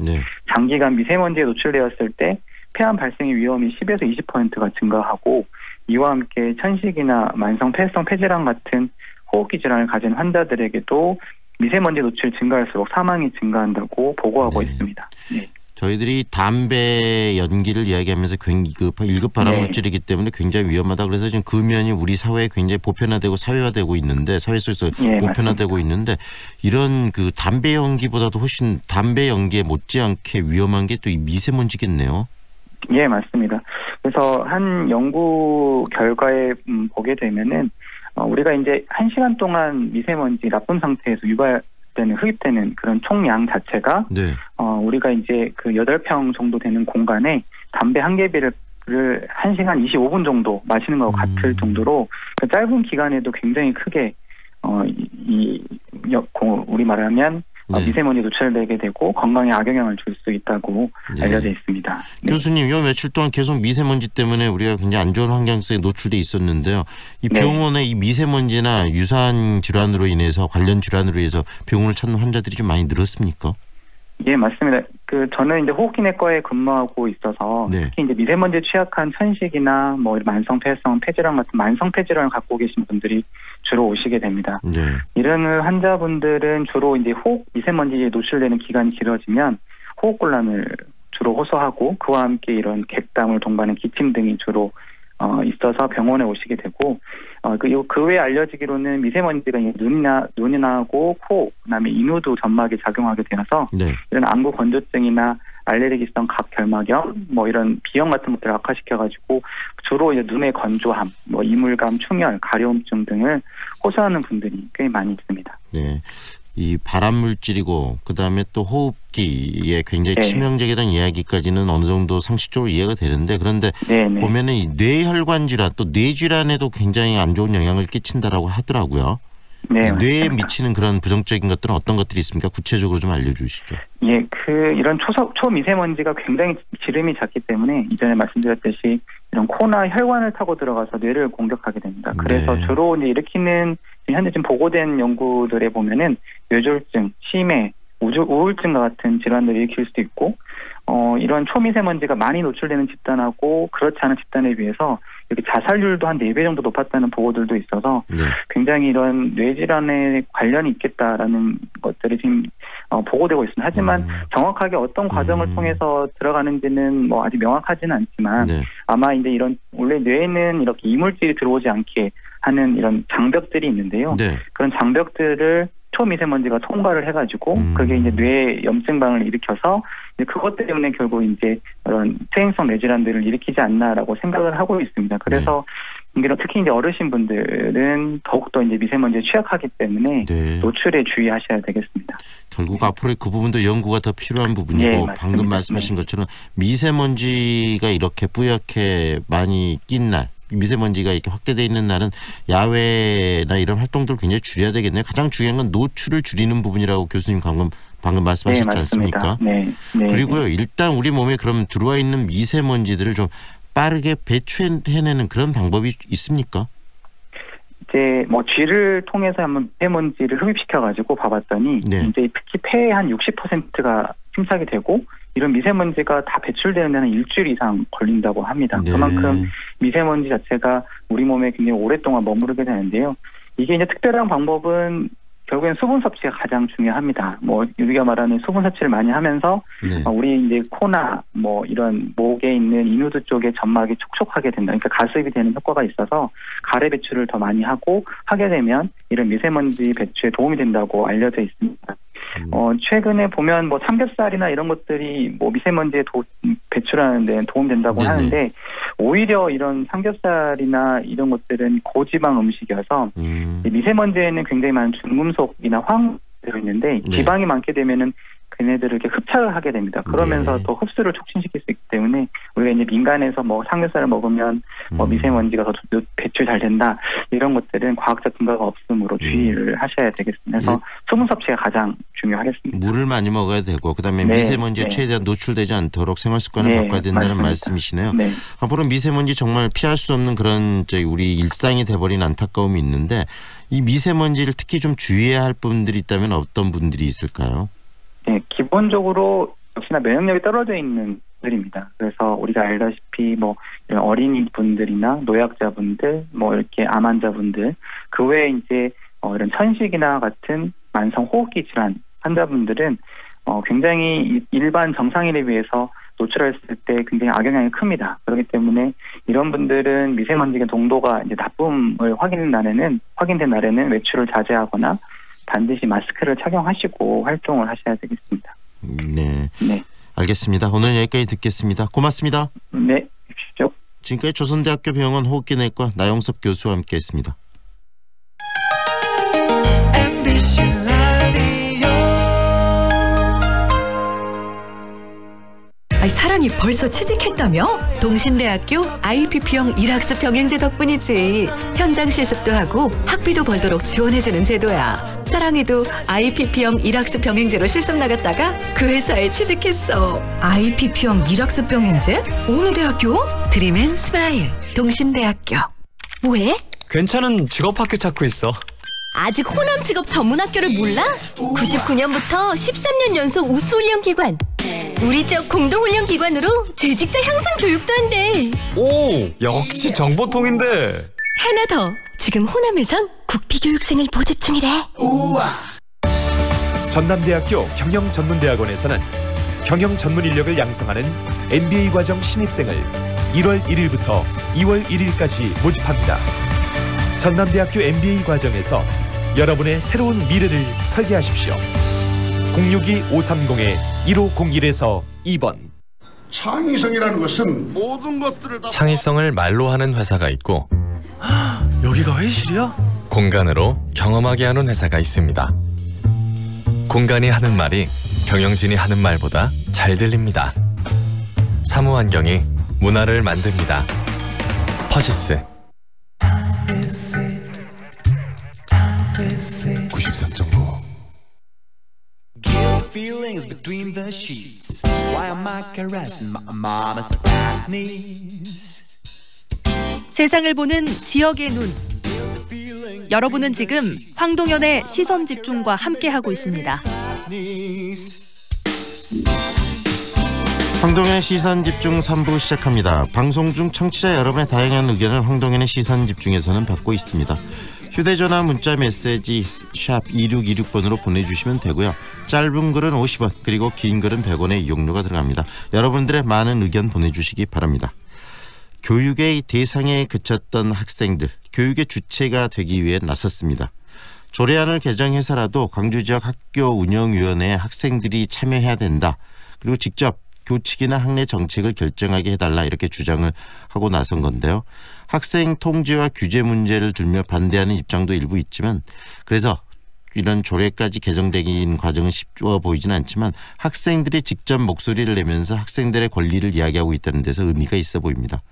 장기간 미세먼지에 노출되었을 때 폐암 발생의 위험이 10에서 20%가 증가하고 이와 함께 천식이나 만성 폐성 폐질환 같은 호흡기 질환을 가진 환자들에게도 미세먼지 노출 증가할수록 사망이 증가한다고 보고하고 있습니다. 저희들이 담배 연기를 이야기하면서 1급 발암물질이기 때문에 굉장히 위험하다. 그래서 지금 금연이 우리 사회에 굉장히 보편화되고 사회화되고 있는데, 사회 속에서 보편화되고 있는데, 이런 그 담배 연기보다도 훨씬 담배 연기에 못지않게 위험한 게 또 이 미세먼지겠네요. 예, 맞습니다. 그래서 한 연구 결과에 보게 되면은 우리가 이제 1시간 동안 미세먼지 나쁜 상태에서 노출되는 흡입되는 그런 총량 자체가 네. 우리가 이제 그 8평 정도 되는 공간에 담배 한 개비를 1시간 25분 정도 마시는 것과 같을 정도로 그 짧은 기간에도 굉장히 크게 우리 말하면 미세먼지 노출되게 되고 건강에 악영향을 줄 수 있다고 알려져 있습니다. 네. 교수님, 요 며칠 동안 계속 미세먼지 때문에 우리가 굉장히 안 좋은 환경성에 노출돼 있었는데요. 이 병원에 이 미세먼지나 유사한 질환으로 인해서 관련 질환으로 인해서 병원을 찾는 환자들이 좀 많이 늘었습니까? 예, 맞습니다. 저는 이제 호흡기내과에 근무하고 있어서 특히 이제 미세먼지에 취약한 천식이나 뭐 만성 폐성, 폐질환 같은 만성 폐질환을 갖고 계신 분들이 주로 오시게 됩니다. 이런 환자분들은 주로 이제 미세먼지에 노출되는 기간이 길어지면 호흡곤란을 주로 호소하고 그와 함께 이런 객담을 동반한 기침 등이 주로 있어서 병원에 오시게 되고 그 외에 알려지기로는 미세먼지가 눈이나 코, 그다음에 인후두 점막에 작용하게 되어서 이런 안구 건조증이나 알레르기성 각결막염, 뭐 이런 비염 같은 것들을 악화시켜가지고 주로 이제 눈의 건조함, 뭐 이물감, 충혈, 가려움증 등을 호소하는 분들이 꽤 많이 있습니다. 네. 이 발암 물질이고 그다음에 또 호흡기에 굉장히 치명적이라는 이야기까지는 어느 정도 상식적으로 이해가 되는데 그런데 보면은 이 뇌혈관 질환 또 뇌질환에도 굉장히 안 좋은 영향을 끼친다라고 하더라고요. 뇌에 미치는 그런 부정적인 것들은 어떤 것들이 있습니까? 구체적으로 좀 알려주시죠. 예, 이런 초미세먼지가 굉장히 지름이 작기 때문에 이전에 말씀드렸듯이 이런 코나 혈관을 타고 들어가서 뇌를 공격하게 됩니다. 그래서 주로 이제 일으키는 현재 지금 보고된 연구들에 보면은 뇌졸중, 치매, 우울증과 같은 질환들을 일으킬 수도 있고 이런 초미세먼지가 많이 노출되는 집단하고 그렇지 않은 집단에 비해서 이렇게 자살률도 한 4배 정도 높았다는 보고들도 있어서 굉장히 이런 뇌질환에 관련이 있겠다라는 것들이 지금 보고되고 있습니다. 하지만 정확하게 어떤 과정을 통해서 들어가는지는 뭐 아직 명확하지는 않지만 아마 이제 이런 원래 뇌에는 이렇게 이물질이 들어오지 않게 하는 이런 장벽들이 있는데요. 그런 장벽들을 초미세먼지가 통과를 해가지고 그게 이제 뇌 염증방을 일으켜서 이제 그것 때문에 결국 이제 그런 퇴행성 뇌질환들을 일으키지 않나라고 생각을 하고 있습니다. 그래서 특히 이제 어르신분들은 더욱더 이제 미세먼지에 취약하기 때문에 노출에 주의하셔야 되겠습니다. 결국 앞으로 그 부분도 연구가 더 필요한 부분이고 방금 말씀하신 것처럼 미세먼지가 이렇게 뿌옇게 많이 낀 날 미세먼지가 이렇게 확대되어 있는 날은 야외나 이런 활동들을 굉장히 줄여야 되겠네요. 가장 중요한 건 노출을 줄이는 부분이라고 교수님 방금 말씀하셨지 않습니까? 그리고요. 일단 우리 몸에 그럼 들어와 있는 미세먼지들을 좀 빠르게 배출해내는 그런 방법이 있습니까? 이제 뭐 쥐를 통해서 한번 미세먼지를 흡입시켜가지고 봐봤더니 이제 특히 폐의 한 60%가 침착이 되고 이런 미세먼지가 다 배출되는 데는 일주일 이상 걸린다고 합니다. 그만큼 미세먼지 자체가 우리 몸에 굉장히 오랫동안 머무르게 되는데요. 이게 이제 특별한 방법은 결국엔 수분 섭취가 가장 중요합니다. 뭐 우리가 말하는 수분 섭취를 많이 하면서 우리 이제 코나 뭐 이런 목에 있는 인후두 쪽에 점막이 촉촉하게 된다. 그러니까 가습이 되는 효과가 있어서 가래 배출을 더 많이 하게 되면 이런 미세먼지 배출에 도움이 된다고 알려져 있습니다. 최근에 보면 뭐 삼겹살이나 이런 것들이 뭐 미세먼지에 배출하는 데 도움된다고 하는데 오히려 이런 삼겹살이나 이런 것들은 고지방 음식이어서 미세먼지에는 굉장히 많은 중금속이나 황 들어있는데 지방이 많게 되면은 걔네들을 이렇게 흡착을 하게 됩니다. 그러면서 또 흡수를 촉진시킬 수 있기 때문에 우리가 이제 민간에서 뭐 삼겹살을 먹으면 뭐 미세먼지가 더 배출 잘 된다 이런 것들은 과학적 근거가 없으므로 주의를 하셔야 되겠습니다. 그래서 수분 섭취가 가장 중요하겠습니다. 물을 많이 먹어야 되고 그다음에 미세먼지에 최대한 노출되지 않도록 생활 습관을 바꿔야 된다는 말씀이시네요. 앞으로 미세먼지 정말 피할 수 없는 그런 우리 일상이 돼버린 안타까움이 있는데 이 미세먼지를 특히 좀 주의해야 할 분들이 있다면 어떤 분들이 있을까요? 네, 기본적으로 역시나 면역력이 떨어져 있는 분들입니다. 그래서 우리가 알다시피 뭐 이런 어린이 분들이나 노약자분들, 뭐 이렇게 암 환자분들, 그 외에 이제 이런 천식이나 같은 만성 호흡기 질환 환자분들은 굉장히 일반 정상인에 비해서 노출했을 때 굉장히 악영향이 큽니다. 그렇기 때문에 이런 분들은 미세먼지의 농도가 이제 나쁨을 확인된 날에는 외출을 자제하거나 반드시 마스크를 착용하시고 활동을 하셔야 되겠습니다. 네. 알겠습니다. 오늘 여기까지 듣겠습니다. 고맙습니다. 네. 주십시오. 지금까지 조선대학교 병원 호흡기내과 나영섭 교수와 함께했습니다. MBC 라디오 사랑이 벌써 취직했다며? 동신대학교 IPP형 일학습 병행제 덕분이지. 현장 실습도 하고 학비도 벌도록 지원해주는 제도야. 사랑이도 IPP형 일학습 병행제로 실습 나갔다가 그 회사에 취직했어. IPP형 일학습 병행제? 어느 대학교? 드림앤 스마일 동신대학교. 뭐해? 괜찮은 직업학교 찾고 있어. 아직 호남 직업 전문 학교를 몰라? 99년부터 13년 연속 우수훈련 기관. 우리 쪽 공동훈련 기관으로 재직자 향상 교육도 한대. 오, 역시 정보통인데. 하나 더. 지금 호남에선 국비교육생을 모집 중이래. 우와. 전남대학교 경영전문대학원에서는 경영 전문 인력을 양성하는 MBA 과정 신입생을 1월 1일부터 2월 1일까지 모집합니다. 전남대학교 MBA 과정에서 여러분의 새로운 미래를 설계하십시오. 062-530-1501에서 2번. 창의성이라는 것은 모든 것들을 다 창의성을 말로 하는 회사가 있고 여기가 회의실이야? 공간으로 경험하게 하는 회사가 있습니다. 공간이 하는 말이 경영진이 하는 말보다 잘 들립니다. 사무 환경이 문화를 만듭니다. 퍼시스 93.9 Feelings between the sheets. Why am I caressing my mama's fat knees? 세상을 보는 지역의 눈. 여러분은 지금 황동현의 시선 집중과 함께하고 있습니다. 황동현의 시선집중 3부 시작합니다. 방송 중 청취자 여러분의 다양한 의견을 황동현의 시선집중에서는 받고 있습니다. 휴대전화 문자 메시지 샵 2626번으로 보내주시면 되고요. 짧은 글은 50원 그리고 긴 글은 100원의 이용료가 들어갑니다. 여러분들의 많은 의견 보내주시기 바랍니다. 교육의 대상에 그쳤던 학생들, 교육의 주체가 되기 위해 나섰습니다. 조례안을 개정해서라도 광주지역 학교 운영위원회에 학생들이 참여해야 된다. 그리고 직접 교칙이나 학내 정책을 결정하게 해달라 이렇게 주장을 하고 나선 건데요. 학생 통제와 규제 문제를 들며 반대하는 입장도 일부 있지만 그래서 이런 조례까지 개정되긴 과정은 쉽워 보이지는 않지만 학생들이 직접 목소리를 내면서 학생들의 권리를 이야기하고 있다는 데서 의미가 있어 보입니다.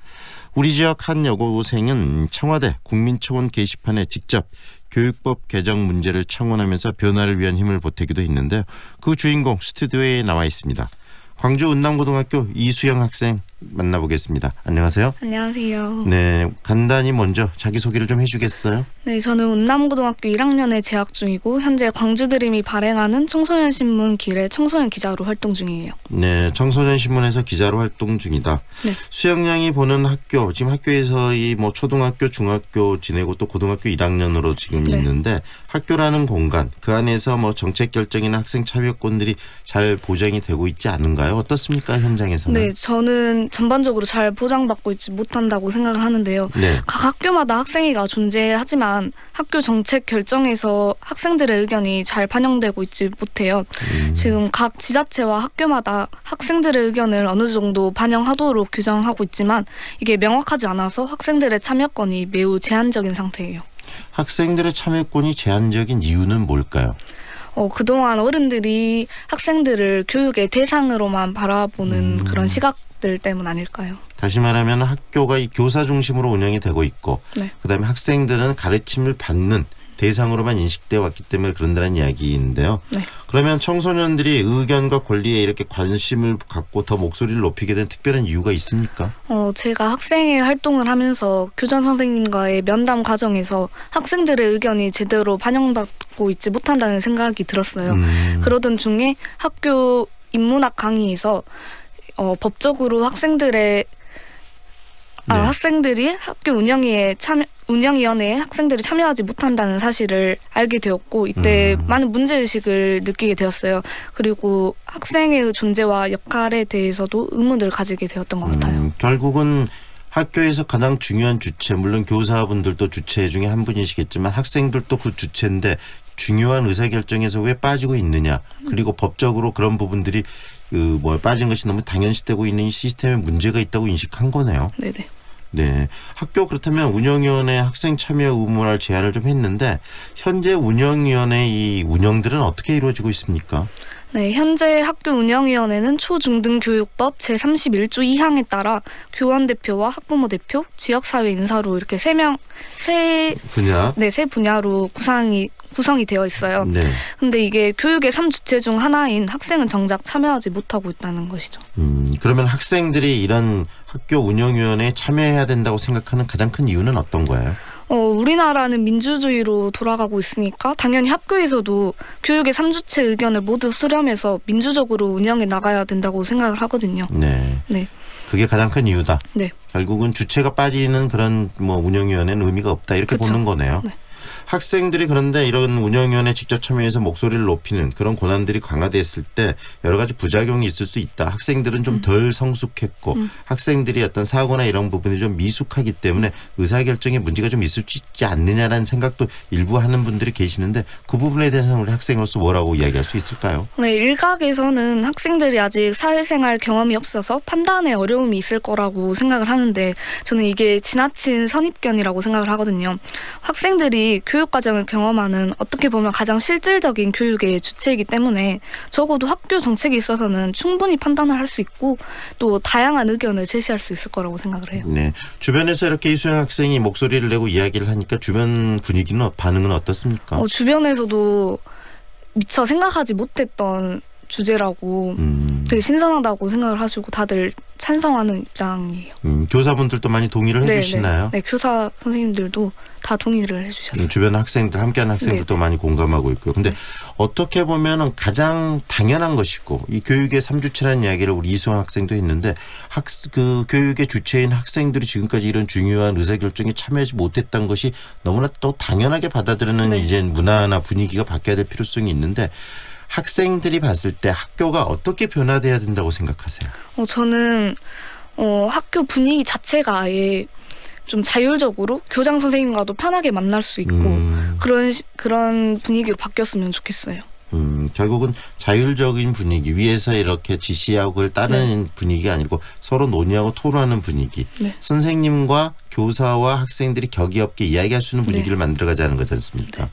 우리 지역 한 여고생은 청와대 국민청원 게시판에 직접 교육법 개정 문제를 청원하면서 변화를 위한 힘을 보태기도 했는데요. 그 주인공 스튜디오에 나와 있습니다. 광주 운남고등학교 이수영 학생 만나보겠습니다. 안녕하세요. 안녕하세요. 네, 간단히 먼저 자기소개를 좀 해주겠어요? 네, 저는 운남고등학교 1학년에 재학 중이고 현재 광주드림이 발행하는 청소년신문 길의 청소년 기자로 활동 중이에요. 네, 청소년신문에서 기자로 활동 중이다. 네. 수영 양이 보는 학교, 지금 학교에서 이 뭐 초등학교, 중학교 지내고 또 고등학교 1학년으로 지금 네. 있는데 학교라는 공간, 그 안에서 뭐 정책 결정이나 학생 참여권들이 잘 보장이 되고 있지 않은가요? 어떻습니까, 현장에서는? 네, 저는 전반적으로 잘 보장받고 있지 못한다고 생각을 하는데요. 네. 각 학교마다 학생회가 존재하지만 학교 정책 결정에서 학생들의 의견이 잘 반영되고 있지 못해요. 지금 각 지자체와 학교마다 학생들의 의견을 어느 정도 반영하도록 규정하고 있지만 이게 명확하지 않아서 학생들의 참여권이 매우 제한적인 상태예요. 학생들의 참여권이 제한적인 이유는 뭘까요? 그동안 어른들이 학생들을 교육의 대상으로만 바라보는 그런 시각들 때문 아닐까요? 다시 말하면 학교가 이 교사 중심으로 운영이 되고 있고 네. 그다음에 학생들은 가르침을 받는 대상으로만 인식되어 왔기 때문에 그런다는 이야기인데요. 네. 그러면 청소년들이 의견과 권리에 이렇게 관심을 갖고 더 목소리를 높이게 된 특별한 이유가 있습니까? 제가 학생회 활동을 하면서 교장 선생님과의 면담 과정에서 학생들의 의견이 제대로 반영받고 있지 못한다는 생각이 들었어요. 그러던 중에 학교 인문학 강의에서 법적으로 학생들의 학생들이 학교 운영위원회에 학생들이 참여하지 못한다는 사실을 알게 되었고 이때 많은 문제의식을 느끼게 되었어요. 그리고 학생의 존재와 역할에 대해서도 의문을 가지게 되었던 것 같아요. 결국은 학교에서 가장 중요한 주체, 물론 교사분들도 주체 중에 한 분이시겠지만 학생들도 그 주체인데 중요한 의사결정에서 왜 빠지고 있느냐. 그리고 법적으로 그런 부분들이 빠진 것이 너무 당연시되고 있는 시스템에 문제가 있다고 인식한 거네요. 네네. 네, 학교 그렇다면 운영위원회 학생 참여 의무화를 제안을 좀 했는데 현재 운영위원회 이 운영들은 어떻게 이루어지고 있습니까? 네, 현재 학교 운영위원회는 초중등교육법 제31조 2항에 따라 교원 대표와 학부모 대표, 지역사회 인사로 이렇게 세 분야로 구성이 되어 있어요. 네. 근데 이게 교육의 3주체 중 하나인 학생은 정작 참여하지 못하고 있다는 것이죠. 그러면 학생들이 이런 학교 운영위원회에 참여해야 된다고 생각하는 가장 큰 이유는 어떤 거예요? 우리나라는 민주주의로 돌아가고 있으니까 당연히 학교에서도 교육의 3주체 의견을 모두 수렴해서 민주적으로 운영해 나가야 된다고 생각을 하거든요. 네. 그게 가장 큰 이유다. 네. 결국은 주체가 빠지는 그런 운영위원회는 의미가 없다 이렇게 그쵸. 보는 거네요. 네. 학생들이 그런데 이런 운영위원회 직접 참여해서 목소리를 높이는 그런 권한들이 강화됐을 때 여러 가지 부작용이 있을 수 있다. 학생들은 좀 덜 성숙했고 학생들이 어떤 사고나 이런 부분이 좀 미숙하기 때문에 의사결정에 문제가 좀 있을 수 있지 않느냐라는 생각도 일부 하는 분들이 계시는데 그 부분에 대해서는 우리 학생으로서 뭐라고 이야기할 수 있을까요? 네, 일각에서는 학생들이 아직 사회생활 경험이 없어서 판단에 어려움이 있을 거라고 생각을 하는데 저는 이게 지나친 선입견이라고 생각을 하거든요. 학생들이 교육과정을 경험하는 어떻게 보면 가장 실질적인 교육의 주체이기 때문에 적어도 학교 정책에 있어서는 충분히 판단을 할 수 있고 또 다양한 의견을 제시할 수 있을 거라고 생각을 해요. 네, 주변에서 이렇게 이수영 학생이 목소리를 내고 이야기를 하니까 주변 분위기는 반응은 어떻습니까? 주변에서도 미처 생각하지 못했던 주제라고 되게 신선하다고 생각을 하시고 다들 찬성하는 입장이에요. 교사분들도 많이 동의를 해주시나요? 네, 교사 선생님들도 다 동의를 해주셨어요. 주변 학생들, 함께하는 학생들도 많이 공감하고 있고요. 근데 어떻게 보면 가장 당연한 것이고 이 교육의 3주체라는 이야기를 우리 이수영 학생도 했는데 그 교육의 주체인 학생들이 지금까지 이런 중요한 의사결정에 참여하지 못했던 것이 너무나 또 당연하게 받아들이는 이제 문화나 분위기가 바뀌어야 될 필요성이 있는데 학생들이 봤을 때 학교가 어떻게 변화돼야 된다고 생각하세요? 저는 학교 분위기 자체가 아예 좀 자율적으로 교장 선생님과도 편하게 만날 수 있고 그런 분위기로 바뀌었으면 좋겠어요. 결국은 자율적인 분위기 위에서 이렇게 지시하고 그걸 따르는 분위기가 아니고 서로 논의하고 토론하는 분위기. 선생님과 교사와 학생들이 격이 없게 이야기할 수 있는 분위기를 만들어가자는 거지 않습니까?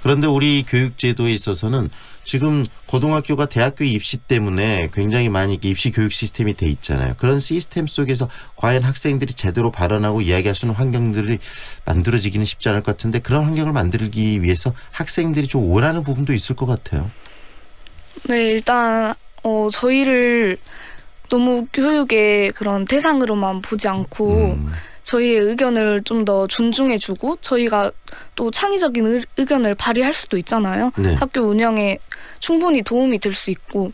그런데 우리 교육제도에 있어서는 지금 고등학교가 대학교 입시 때문에 굉장히 많이 입시 교육 시스템이 돼 있잖아요. 그런 시스템 속에서 과연 학생들이 제대로 발언하고 이야기할 수 있는 환경들이 만들어지기는 쉽지 않을 것 같은데 그런 환경을 만들기 위해서 학생들이 좀 원하는 부분도 있을 것 같아요. 네, 일단 저희를 너무 교육의 그런 대상으로만 보지 않고 저희의 의견을 좀 더 존중해주고 저희가 또 창의적인 의견을 발휘할 수도 있잖아요. 학교 운영에 충분히 도움이 될 수 있고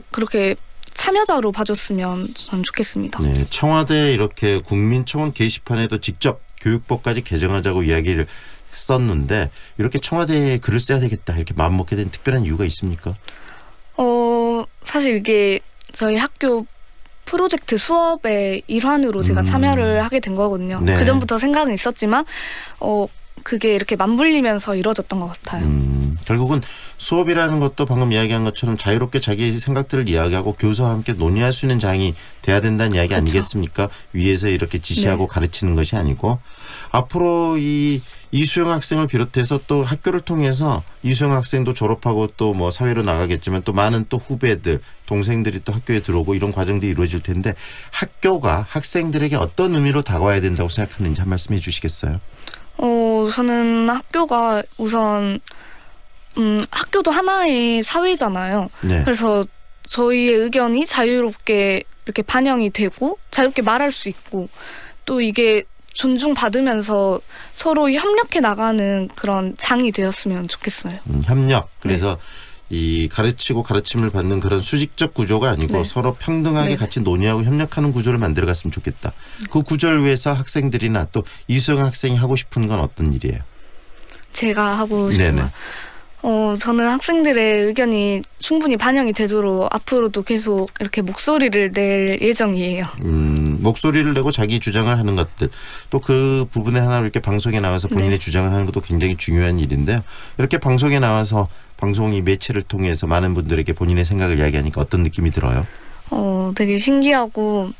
그렇게 참여자로 봐줬으면 저는 좋겠습니다. 네, 청와대 이렇게 국민청원 게시판에도 직접 교육법까지 개정하자고 이야기를 썼는데 이렇게 청와대에 글을 써야 되겠다 이렇게 마음먹게 된 특별한 이유가 있습니까? 사실 이게 저희 학교 프로젝트 수업의 일환으로 제가 참여를 하게 된 거거든요. 네. 그전부터 생각은 있었지만 그게 이렇게 맞물리면서 이루어졌던 것 같아요. 결국은 수업이라는 것도 방금 이야기한 것처럼 자유롭게 자기의 생각들을 이야기하고 교사와 함께 논의할 수 있는 장이 돼야 된다는 이야기 아니겠습니까? 위에서 이렇게 지시하고 가르치는 것이 아니고 앞으로 이 이수영 학생을 비롯해서 또 학교를 통해서 이수영 학생도 졸업하고 또 뭐 사회로 나가겠지만 또 많은 또 후배들, 동생들이 또 학교에 들어오고 이런 과정들이 이루어질 텐데 학교가 학생들에게 어떤 의미로 다가와야 된다고 생각하는지 한 말씀 해주시겠어요? 저는 학교가 우선 학교도 하나의 사회잖아요. 그래서 저희의 의견이 자유롭게 이렇게 반영이 되고 자유롭게 말할 수 있고 또 이게 존중받으면서 서로 협력해 나가는 그런 장이 되었으면 좋겠어요. 협력. 그래서 이 가르치고 가르침을 받는 그런 수직적 구조가 아니고 서로 평등하게 같이 논의하고 협력하는 구조를 만들어갔으면 좋겠다. 그 구조를 위해서 학생들이나 또 이수영 학생이 하고 싶은 건 어떤 일이에요? 제가 하고 싶은 건 저는 학생들의 의견이 충분히 반영이 되도록 앞으로도 계속 이렇게 목소리를 낼 예정이에요. 목소리를 내고 자기 주장을 하는 것들 또 그 부분에 하나 이렇게 방송에 나와서 본인의 주장을 하는 것도 굉장히 중요한 일인데요. 이렇게 방송에 나와서 방송이 매체를 통해서 많은 분들에게 본인의 생각을 이야기하니까 어떤 느낌이 들어요? 되게 신기하고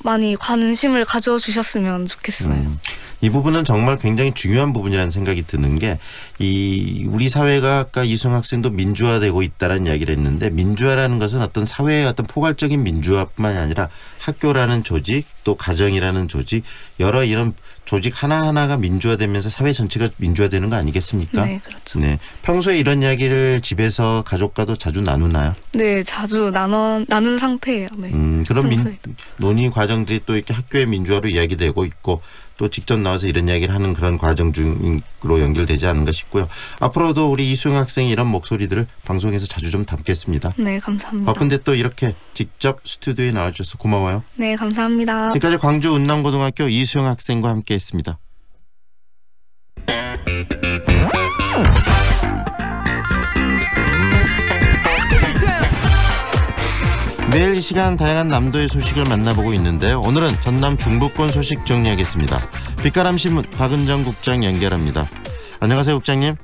많이 관심을 가져주셨으면 좋겠어요. 이 부분은 정말 굉장히 중요한 부분이라는 생각이 드는 게 우리 사회가 아까 이수영 학생도 민주화되고 있다는 이야기를 했는데 민주화라는 것은 어떤 사회의 어떤 포괄적인 민주화뿐만이 아니라 학교라는 조직 또 가정이라는 조직 여러 이런 조직 하나하나가 민주화되면서 사회 전체가 민주화되는 거 아니겠습니까? 네, 그렇죠. 네. 평소에 이런 이야기를 집에서 가족과도 자주 나누나요? 네, 자주 나누는 상태예요. 네. 그런 논의 과정들이 또 이렇게 학교의 민주화로 이야기되고 있고 또 직접 나와서 이런 이야기를 하는 그런 과정 중으로 연결되지 않은가 싶고요. 앞으로도 우리 이수영 학생이 이런 목소리들을 방송에서 자주 좀 담겠습니다. 네, 감사합니다. 바쁜데 또 이렇게 직접 스튜디오에 나와주셔서 고마워요. 네, 감사합니다. 지금까지 광주 운남고등학교 이수영 학생과 함께했습니다. 매일 이 시간 다양한 남도의 소식을 만나보고 있는데요. 오늘은 전남 중부권 소식 정리하겠습니다. 빛가람신문 박은정 국장 연결합니다. 안녕하세요, 국장님.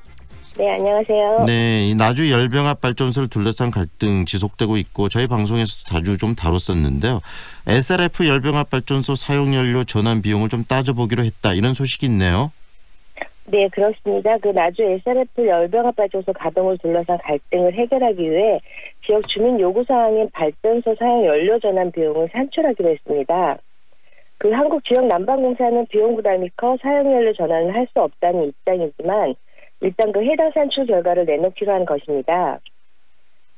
네, 안녕하세요. 네, 이 나주 열병합 발전소를 둘러싼 갈등 지속되고 있고 저희 방송에서도 자주 좀 다뤘었는데요. SRF 열병합 발전소 사용연료 전환 비용을 좀 따져보기로 했다. 이런 소식이 있네요. 네, 그렇습니다. 그 나주 SRF 열병합 발전소 가동을 둘러싼 갈등을 해결하기 위해 지역 주민 요구사항인 발전소 사용 연료 전환 비용을 산출하기로 했습니다. 그 한국지역난방공사는 비용 부담이 커 사용 연료 전환을 할 수 없다는 입장이지만 일단 그 해당 산출 결과를 내놓기로 한 것입니다.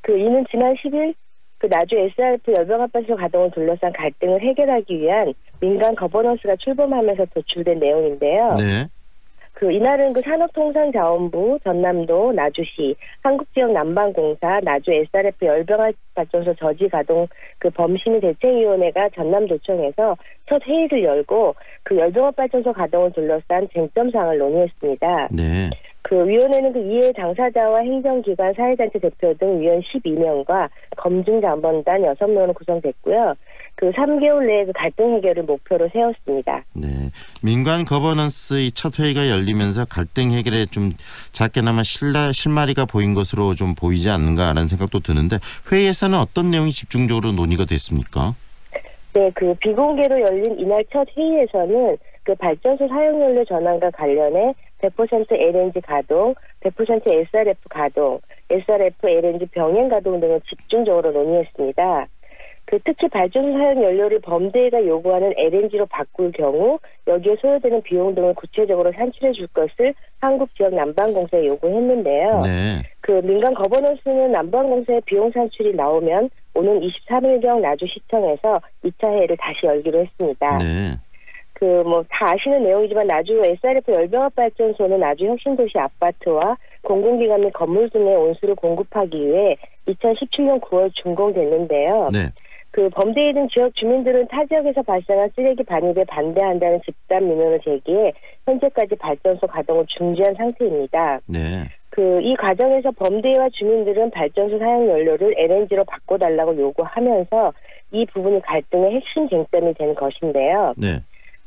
이는 지난 10일 그 나주 SRF 열병합 발전소 가동을 둘러싼 갈등을 해결하기 위한 민간 거버넌스가 출범하면서 도출된 내용인데요. 네. 이날은 산업통상자원부, 전남도, 나주시, 한국지역난방공사, 나주 SRF 열병합 발전소 저지 가동 범심의 대책위원회가 전남도청에서 첫 회의를 열고 열병합 발전소 가동을 둘러싼 쟁점 사항을 논의했습니다. 네. 위원회는 이해 당사자와 행정기관, 사회단체 대표 등 위원 12명과 검증자문단 6명으로 구성됐고요. 3개월 내에 갈등 해결을 목표로 세웠습니다. 네, 민간 거버넌스의 첫 회의가 열리면서 갈등 해결에 좀 작게나마 실마리가 보인 것으로 좀 보이지 않는가라는 생각도 드는데 회의에서는 어떤 내용이 집중적으로 논의가 됐습니까? 네, 비공개로 열린 이날 첫 회의에서는 발전소 사용연료 전환과 관련해 100% LNG 가동, 100% SRF 가동, SRF LNG 병행 가동 등을 집중적으로 논의했습니다. 특히 발전소 사용 연료를 범대회가 요구하는 LNG로 바꿀 경우 여기에 소요되는 비용 등을 구체적으로 산출해 줄 것을 한국지역난방공사에 요구했는데요. 네. 민간 거버넌스는 난방공사의 비용 산출이 나오면 오는 23일경 나주시청에서 2차 회의를 다시 열기로 했습니다. 네. 다 아시는 내용이지만 나주 SRF 열병합 발전소는 나주 혁신도시 아파트와 공공기관 및 건물 등의 온수를 공급하기 위해 2017년 9월 준공됐는데요. 네. 범대회 등 지역 주민들은 타 지역에서 발생한 쓰레기 반입에 반대한다는 집단 민원을 제기해 현재까지 발전소 가동을 중지한 상태입니다. 네. 이 과정에서 범대회와 주민들은 발전소 사용 연료를 LNG로 바꿔달라고 요구하면서 이 부분이 갈등의 핵심 쟁점이 된 것인데요. 네.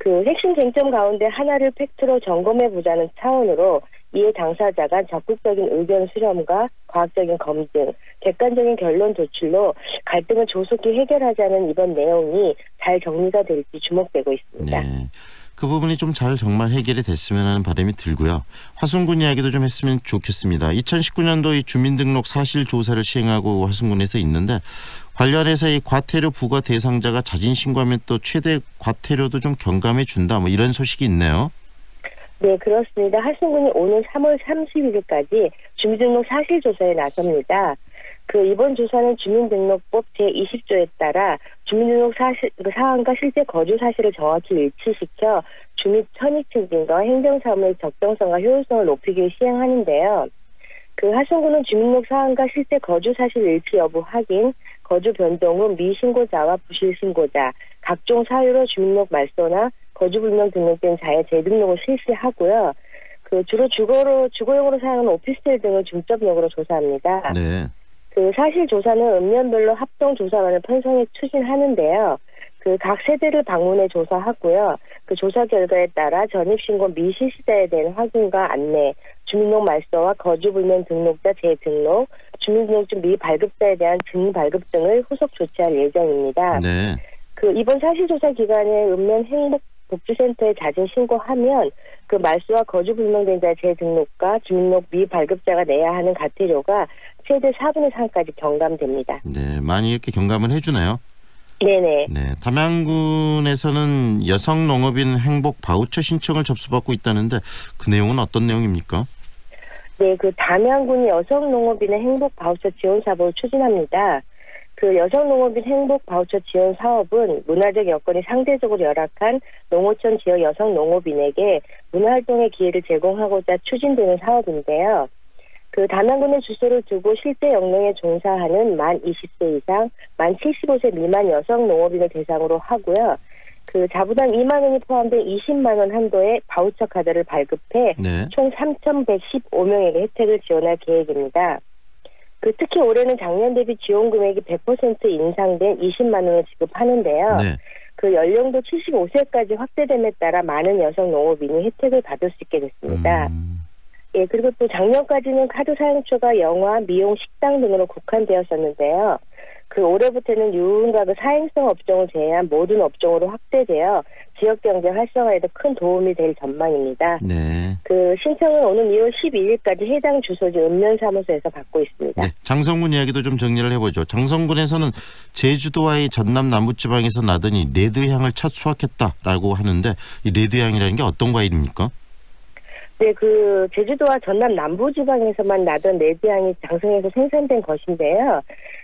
핵심 쟁점 가운데 하나를 팩트로 점검해보자는 차원으로 이에 당사자가 적극적인 의견 수렴과 과학적인 검증, 객관적인 결론 도출로 갈등을 조속히 해결하자는 이번 내용이 잘 정리가 될지 주목되고 있습니다. 네. 그 부분이 좀 잘 정말 해결이 됐으면 하는 바람이 들고요. 화순군 이야기도 좀 했으면 좋겠습니다. 2019년도 이 주민등록 사실 조사를 시행하고 화순군에서 있는데 관련해서 이 과태료 부과 대상자가 자진 신고하면 또 최대 과태료도 좀 경감해 준다. 이런 소식이 있네요. 네, 그렇습니다. 화순군이 오는 3월 31일까지 주민등록 사실 조사에 나섭니다. 이번 조사는 주민등록법 제20조에 따라 주민등록 사항과 실제 거주 사실을 정확히 일치시켜 주민 선익 증진과 행정사무의 적정성과 효율성을 높이기 위해 시행하는데요. 화순군은 주민등록 사항과 실제 거주 사실 일치 여부 확인, 거주 변동 후 미신고자와 부실신고자, 각종 사유로 주민등록 말소나 거주불명 등록된 자의 재등록을 실시하고요. 주로 주거용으로 사용하는 오피스텔 등을 중점적으로 조사합니다. 네. 사실 조사는 읍면별로 합동 조사관을 편성해 추진하는데요. 각 세대를 방문해 조사하고요. 조사 결과에 따라 전입신고 미실시자에 대한 확인과 안내, 주민등록 말소와 거주불명 등록자 재등록, 주민등록증 미발급자에 대한 증발급 등을 후속 조치할 예정입니다. 네. 이번 사실조사 기간에 읍면 복지센터에 자진 신고하면 그 말소와 거주 불명된 자의 재등록과 주민등록 미발급자가 내야 하는 과태료가 최대 4분의 3까지 경감됩니다. 네, 많이 이렇게 경감을 해주네요. 네네. 네, 담양군에서는 여성 농업인 행복 바우처 신청을 접수받고 있다는데 그 내용은 어떤 내용입니까? 네, 그 담양군이 여성 농업인의 행복 바우처 지원 사업을 추진합니다. 그 여성 농업인 행복 바우처 지원 사업은 문화적 여건이 상대적으로 열악한 농어촌 지역 여성 농업인에게 문화활동의 기회를 제공하고자 추진되는 사업인데요. 그 담양군에 주소를 두고 실제 영농에 종사하는 만 20세 이상, 만 75세 미만 여성 농업인을 대상으로 하고요. 그 자부담 2만 원이 포함된 20만 원 한도의 바우처 카드를 발급해 네. 총 3,115명에게 혜택을 지원할 계획입니다. 그 특히 올해는 작년 대비 지원 금액이 100% 인상된 20만 원을 지급하는데요. 네. 그 연령도 75세까지 확대됨에 따라 많은 여성 농업인이 혜택을 받을 수 있게 됐습니다. 예, 그리고 또 작년까지는 카드 사용처가 영화, 미용, 식당 등으로 국한되었었는데요. 그 올해부터는 유흥과 그 사행성 업종을 제외한 모든 업종으로 확대되어 지역 경제 활성화에도 큰 도움이 될 전망입니다. 네. 그 신청은 오는 2월 12일까지 해당 주소지 읍면사무소에서 받고 있습니다. 네, 장성군 이야기도 좀 정리를 해보죠. 장성군에서는 제주도와의 전남 남부지방에서 나더니 레드향을 첫 수확했다라고 하는데 이 레드향이라는 게 어떤 과일입니까? 네, 그 제주도와 전남 남부지방에서만 나던 레드향이 장성에서 생산된 것인데요.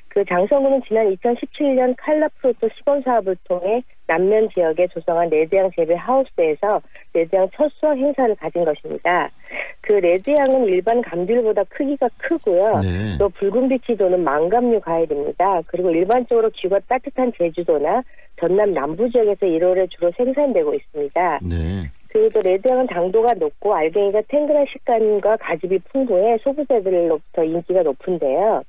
그 장성군은 지난 2017년 칼라프로토 시범 사업을 통해 남면 지역에 조성한 레드향 재배 하우스에서 레드향 첫 수확 행사를 가진 것입니다. 그 레드향은 일반 감귤보다 크기가 크고요. 네. 또 붉은 빛이 도는 망감류 과일입니다. 그리고 일반적으로 기후가 따뜻한 제주도나 전남 남부 지역에서 1월에 주로 생산되고 있습니다. 네. 그리고 레드향은 당도가 높고 알갱이가 탱글한 식감과 가집이 풍부해 소비자들로부터 인기가 높은데요.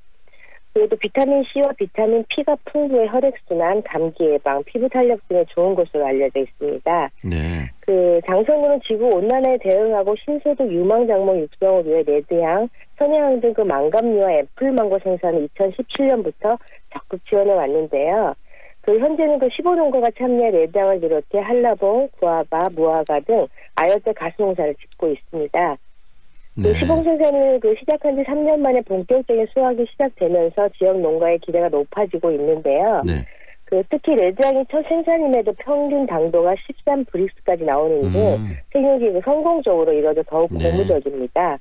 그리고 비타민 C와 비타민 P가 풍부해 혈액순환, 감기 예방, 피부 탄력 등에 좋은 것으로 알려져 있습니다. 네. 그 장성군은 지구 온난화에 대응하고 신소득 유망작물 육성을 위해 레드향, 선향 등 그 망감류와 애플망고 생산을 2017년부터 적극 지원해 왔는데요. 그 현재는 그 15농가가 참여해 레드향을 비롯해 한라봉, 구아바, 무화과 등 아열대 가수농사를 짓고 있습니다. 네. 그 시범 생산을 그 시작한 지 3년 만에 본격적인 수확이 시작되면서 지역 농가의 기대가 높아지고 있는데요. 네. 그 특히 레드향이 첫 생산임에도 평균 당도가 13브릭스까지 나오는 등 생육이 성공적으로 이뤄져 더욱 고무적입니다.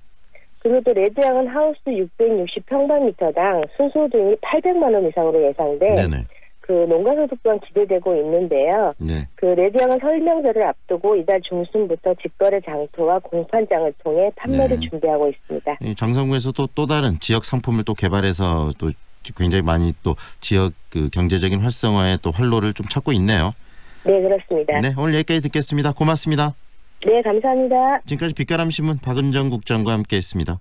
그리고 또 레드향은 하우스 660평방미터당 순소득이 800만 원 이상으로 예상돼 네네. 그 농가소득 또한 기대되고 있는데요. 네. 그 레드향은 설명절을 앞두고 이달 중순부터 직거래 장터와 공판장을 통해 판매를 네. 준비하고 있습니다. 장성군에서 또 다른 지역 상품을 또 개발해서 또 굉장히 많이 또 지역 그 경제적인 활성화에 또 활로를 좀 찾고 있네요. 네, 그렇습니다. 네, 오늘 여기까지 듣겠습니다. 고맙습니다. 네, 감사합니다. 지금까지 빛가람신문 박은정 국장과 함께했습니다.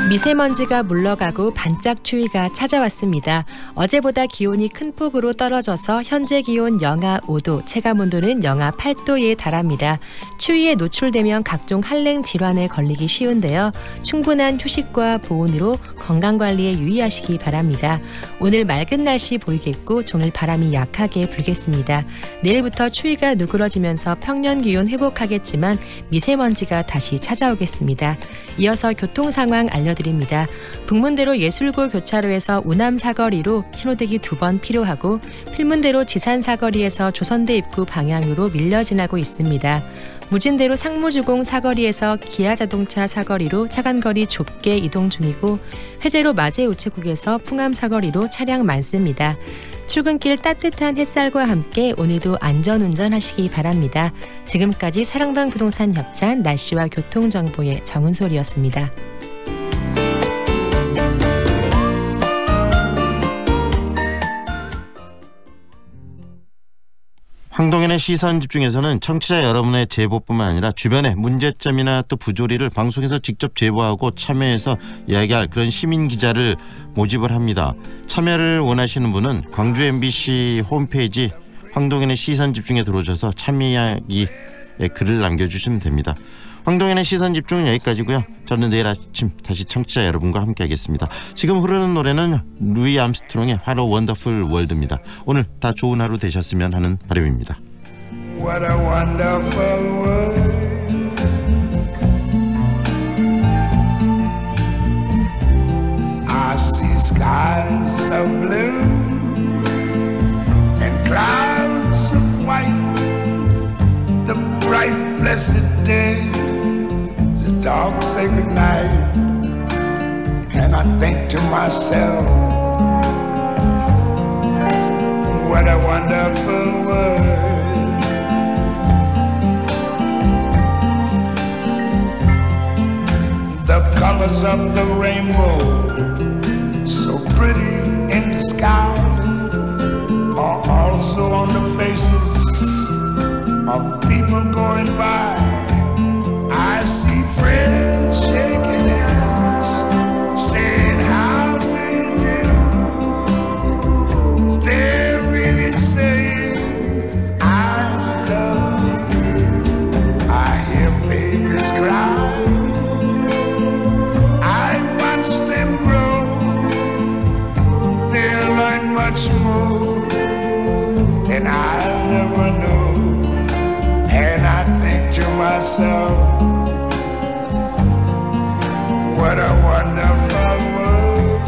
미세먼지가 물러가고 반짝 추위가 찾아왔습니다. 어제보다 기온이 큰 폭으로 떨어져서 현재 기온 영하 5도, 체감온도는 영하 8도에 달합니다. 추위에 노출되면 각종 한랭 질환에 걸리기 쉬운데요. 충분한 휴식과 보온으로 건강관리에 유의하시기 바랍니다. 오늘 맑은 날씨 보이겠고 종일 바람이 약하게 불겠습니다. 내일부터 추위가 누그러지면서 평년 기온 회복하겠지만 미세먼지가 다시 찾아오겠습니다. 이어서 교통 상황 알려드립니다. 북문대로 예술고 교차로에서 우남 사거리로 신호등이 2번 필요하고 필문대로 지산 사거리에서 조선대 입구 방향으로 밀려 지나고 있습니다. 무진대로 상무주공 사거리에서 기아자동차 사거리로 차간거리 좁게 이동 중이고 회제로 마제우체국에서 풍암 사거리로 차량 많습니다. 출근길 따뜻한 햇살과 함께 오늘도 안전운전하시기 바랍니다. 지금까지 사랑방 부동산 협찬 날씨와 교통정보의 정은솔이었습니다. 황동현의 시선집중에서는 청취자 여러분의 제보뿐만 아니라 주변의 문제점이나 또 부조리를 방송에서 직접 제보하고 참여해서 이야기할 그런 시민 기자를 모집을 합니다. 참여를 원하시는 분은 광주 MBC 홈페이지 황동현의 시선집중에 들어오셔서 참여 이야기에 글을 남겨주시면 됩니다. 황동현의 시선집중 여기까지고요. 저는 내일 아침 다시 청취자 여러분과 함께하겠습니다. 지금 흐르는 노래는 루이 암스트롱의 What a Wonderful World입니다. 오늘 다 좋은 하루 되셨으면 하는 바람입니다. What a wonderful world. I see skies of blue and clouds of white, the bright blessed day, the dark sacred night, and I think to myself, what a wonderful world. The colors of the rainbow, so pretty in the sky, are also on the faces of people going by. I see friends shaking hands, saying how do you do. They're really saying I love you. I hear babies cry, I watch them grow. They'll learn much more than I'll never know. And I think to myself, what a wonderful world.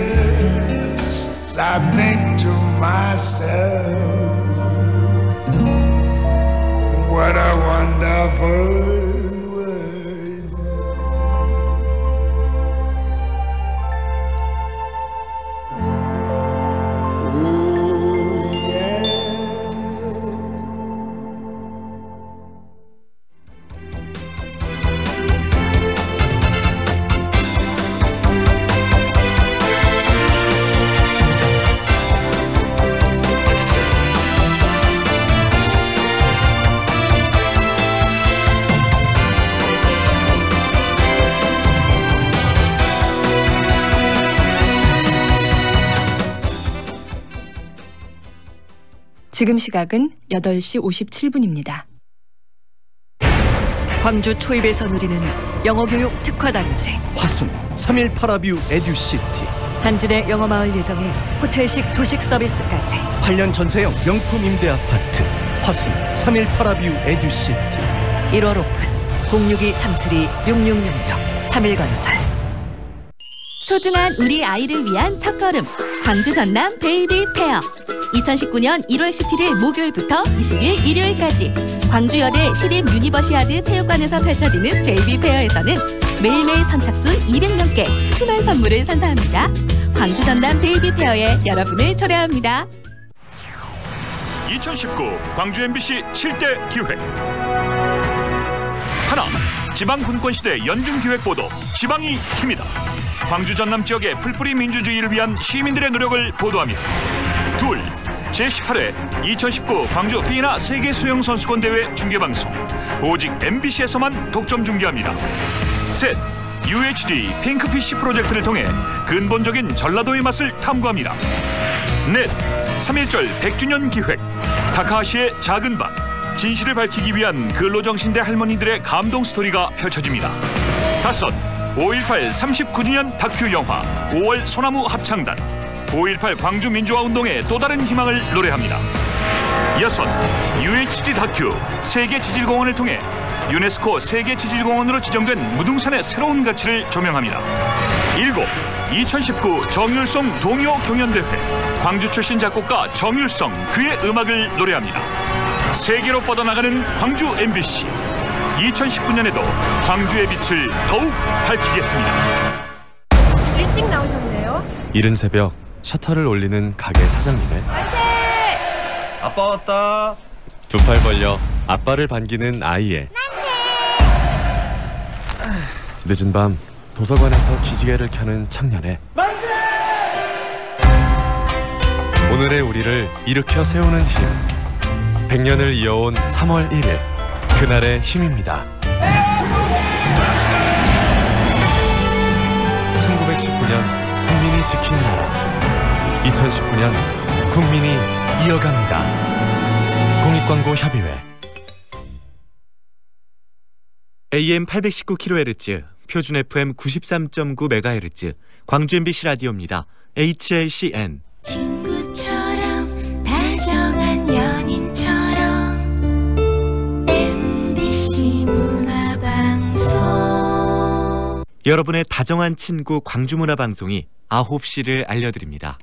Yes, I think to myself, what a wonderful world. 지금 시각은 8시 57분입니다. 광주 초입에서 누리는 영어교육 특화단지 화순 3일 파라뷰 에듀시티. 단지 내 영어마을 예정에 호텔식 조식 서비스까지 8년 전세형 명품 임대 아파트 화순 3일 파라뷰 에듀시티. 1월 오픈 062-372-6666 3일건설. 소중한 우리 아이를 위한 첫걸음 광주 전남 베이비 페어. 2019년 1월 17일 목요일부터 20일 일요일까지 광주여대 시립 유니버시아드 체육관에서 펼쳐지는 베이비 페어에서는 매일매일 선착순 200명께 푸짐한 선물을 선사합니다. 광주 전남 베이비 페어에 여러분을 초대합니다. 2019 광주 MBC 7대 기획. 하나, 지방 군권시대 연중기획보도 지방이 힘이다. 광주 전남 지역의 풀뿌리 민주주의를 위한 시민들의 노력을 보도합니다. 둘, 제18회 2019 광주 피나 세계수영선수권대회 중계방송 오직 MBC에서만 독점 중계합니다. 셋, UHD 핑크피쉬 프로젝트를 통해 근본적인 전라도의 맛을 탐구합니다. 넷, 3.1절 100주년 기획 타카하시의 작은 방. 진실을 밝히기 위한 근로정신대 할머니들의 감동 스토리가 펼쳐집니다. 다섯, 5.18 39주년 다큐 영화 5월 소나무 합창단. 5.18 광주 민주화운동의 또 다른 희망을 노래합니다. 여섯, UHD 다큐 세계지질공원을 통해 유네스코 세계지질공원으로 지정된 무등산의 새로운 가치를 조명합니다. 일곱, 2019 정율성 동요 경연대회 광주 출신 작곡가 정율성 그의 음악을 노래합니다. 세계로 뻗어나가는 광주 MBC 2019년에도 광주의 빛을 더욱 밝히겠습니다. 일찍 나오셨네요. 이른 새벽 셔터를 올리는 가게 사장님의 아빠 왔다. 두 팔 벌려 아빠를 반기는 아이의 늦은 밤 도서관에서 기지개를 켜는 청년의 오늘의 우리를 일으켜 세우는 힘. 100년을 이어온 3월 1일 그날의 힘입니다. 1919년 국민이 지킨 나라, 2019년 국민이 이어갑니다. 공익광고협의회. AM 819kHz, 표준 FM 93.9MHz, 광주 MBC 라디오입니다. HLCN. 친구처럼 다정한 연인처럼 MBC 문화방송. 여러분의 다정한 친구 광주문화방송이 9시를 알려드립니다.